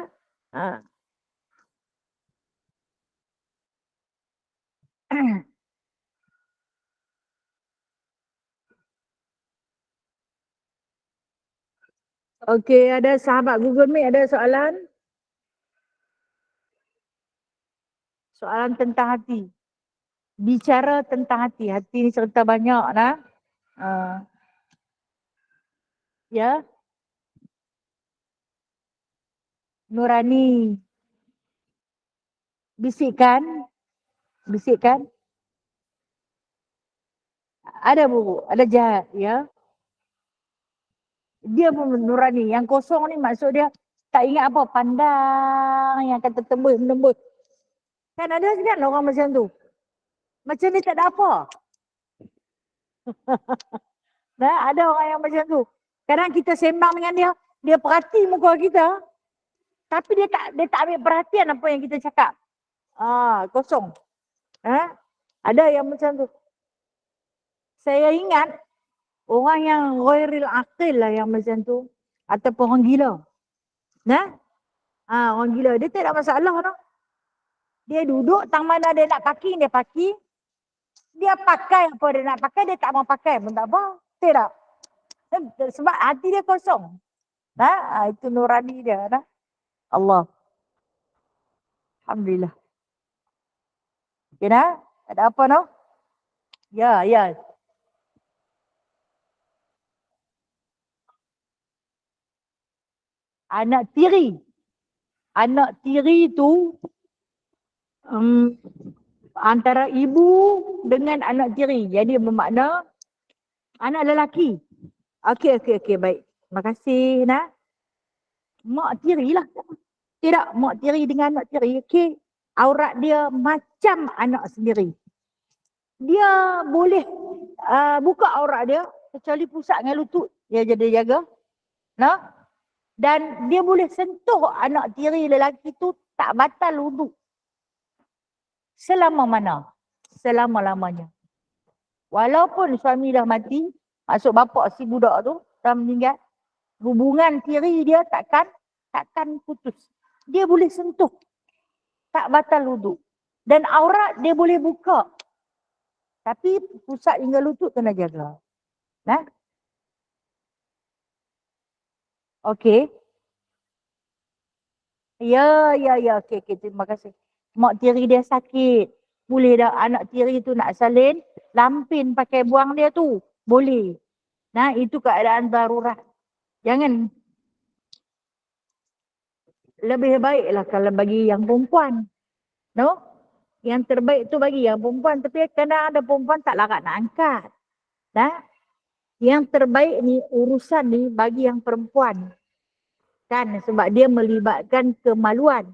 Okey, ada sahabat Google Meet ada soalan? Soalan tentang hati. Bicara tentang hati. Hati ni cerita banyak nah. Ya. Nurani. Bisikkan. Bisikkan. Ada buruk, ada jahat, ya. Dia pun nurani. Yang kosong ni maksud dia tak ingat apa, pandang yang akan tertembus-menembus. Kan ada kan orang macam tu. Macam ni tak ada apa. Ada orang yang macam tu. Kadang kita sembang dengan dia, dia perhati muka kita, tapi dia tak ambil perhatian apa yang kita cakap. Kosong. Ada yang macam tu. Saya ingat orang yang ghairil aqil lah yang macam tu, ataupun orang gila. Orang gila dia tak ada masalah tau. Dia duduk, tang mana dia nak parking, dia parking. Dia pakai apa dia nak pakai, dia tak mau pakai pun tak apa. Tak. Sebab hati dia kosong. Itu nurani dia. Allah. Alhamdulillah. Okay, ada apa no? Ya. Anak tiri. Anak tiri tu antara ibu dengan anak tiri. Jadi bermakna anak lelaki. Okey, baik. Terima kasih, Mak tiri lah. Tidak, mak tiri dengan anak tiri. Okey. Aurat dia macam anak sendiri. Dia boleh buka aurat dia kecuali pusat dengan lutut. Dia jadi jaga. Dan dia boleh sentuh anak tiri lelaki tu tak batal wuduk. Selama mana? Selama-lamanya. Walaupun suami dah mati, maksud bapak si budak tu dah meninggal, hubungan tiri dia takkan putus. Dia boleh sentuh. Tak batal wuduk. Dan aurat dia boleh buka. Tapi pusat hingga lutut kena jaga. Okey. Ya. Okey. Terima kasih. Mak tiri dia sakit. Boleh dah anak tiri tu nak salin, lampin pakai buang dia tu. Boleh. Itu keadaan darurat. Jangan. Lebih baiklah kalau bagi yang perempuan. Yang terbaik tu bagi yang perempuan. Tapi kadang ada perempuan tak larat nak angkat. Yang terbaik ni, urusan ni bagi yang perempuan. Sebab dia melibatkan kemaluan.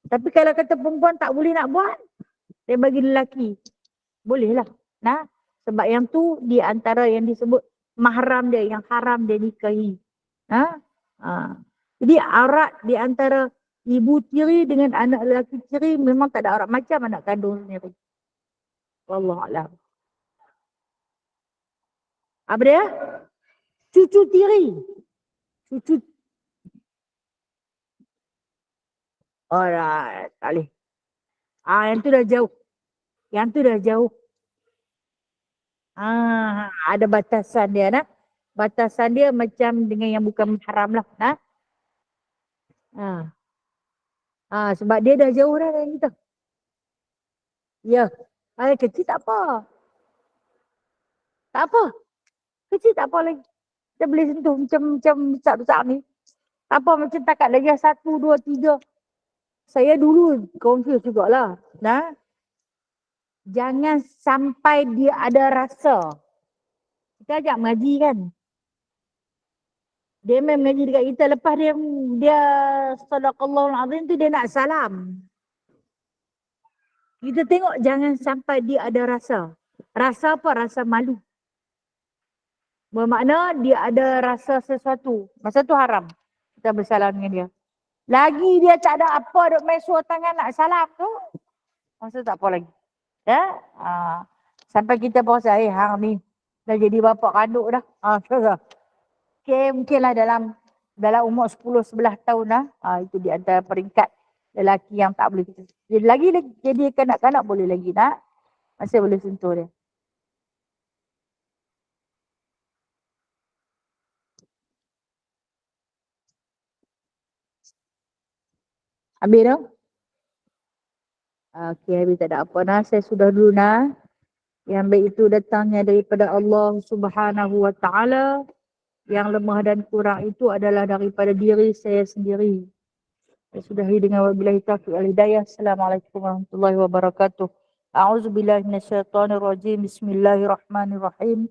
Tapi kalau kata perempuan tak boleh nak buat, dia bagi lelaki. Bolehlah. Nah, sebab yang tu di antara yang disebut mahram dia, yang haram dia nikahi. Jadi aurat di antara ibu tiri dengan anak lelaki tiri memang tak ada aurat macam anak kandung sendiri. Wallahualam. Apa dia? Cucu tiri. Cucu. Alright, tak boleh. Yang tu dah jauh. Yang tu dah jauh. Ada batasan dia nak. Batasan dia macam dengan yang bukan haram lah. Nah. Sebab dia dah jauh dah dengan kita. Ya. Kecil tak apa. Tak apa. Kecil tak apa lagi. Kita boleh sentuh macam besar-besar ni. Tak apa macam takat lagi 1, 2, 3. Saya dulu confuse jugalah. Nah. Jangan sampai dia ada rasa. Kita ajak mengaji kan. Dia main mengaji dekat kita. Lepas dia sadaqallahul azim tu dia nak salam. Kita tengok jangan sampai dia ada rasa. Rasa apa? Rasa malu. Bermakna dia ada rasa sesuatu. Masa tu haram. Kita bersalam dengan dia. Lagi dia tak ada apa duk main suruh tangan nak salam tu. Masa tak apa lagi. Ya? Sampai kita berasa hang ni dah jadi bapa kandung dah. Okay, mungkinlah dalam umur 10-11 tahun lah. Itu di antara peringkat lelaki yang tak boleh. Jadi lagi jadi kanak-kanak boleh lagi nak. Masih boleh sentuh dia. Habis dah? Okay, habis tak ada apa nak. Saya sudah dulu nak. Yang baik itu datangnya daripada Allah Subhanahu Wa Taala. Yang lemah dan kurang itu adalah daripada diri saya sendiri. Saya sudahi dengan wabillahi taufiq wal hidayah. Assalamualaikum warahmatullahi wabarakatuh. A'udzubillahi minasyaitonirrajim. Bismillahirrahmanirrahim.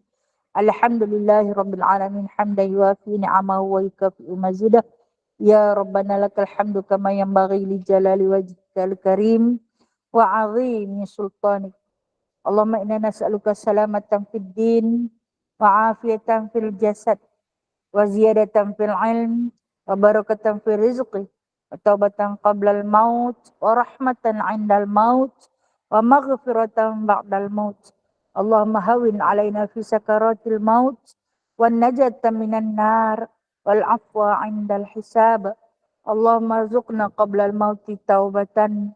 Alhamdulillahirabbil alamin hamdan yuafi ni'amahu wa yukafi'u mazidah. Ya Rabbana lakal hamdu kama yanbaghi li jalali wajhikal karim wa 'azimi sultanik. Allahumma inna nas'aluka salamatan fid din wa 'afiyatan fil jasad wa ziyadatan fil ilm wa barakatan fil rizqi wa taubatan qabla al maut wa rahmatan 'indal maut wa maghfiratan ba'dal maut. Allahumma hawin 'alaina fi sakaratil maut wan najata minan nar wal afwa 'indal hisab. Allahumma rzuqna qabla al mauti taubatan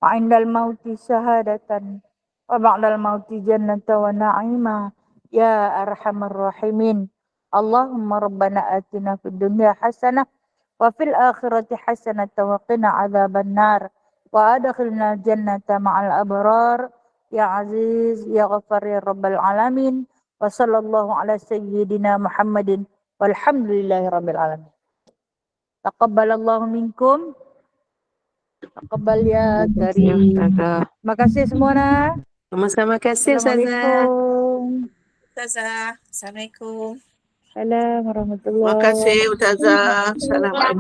wa 'indal mauti syahadatan wa ba'dal mauti jannata wa na'ima ya arhamar rahimin. Allahumma rabbana atina fid dunya hasanah wa fil akhirati hasanah wa qina adzaban nar wa adkhilna jannata ma'al abrar ya aziz ya ghafar ya rabbal alamin wa sallallahu ala sayyidina Muhammadin walhamdulillahi rabbil alamin. Taqabbalallahu minkum. Taqabbal ya karim. Terima kasih semua nak. Sama-sama kasih Ustazah. Assalamualaikum. Ustazah. Assalamualaikum. Assalamualaikum warahmatullahi Terima kasih Ustazah. Assalamualaikum.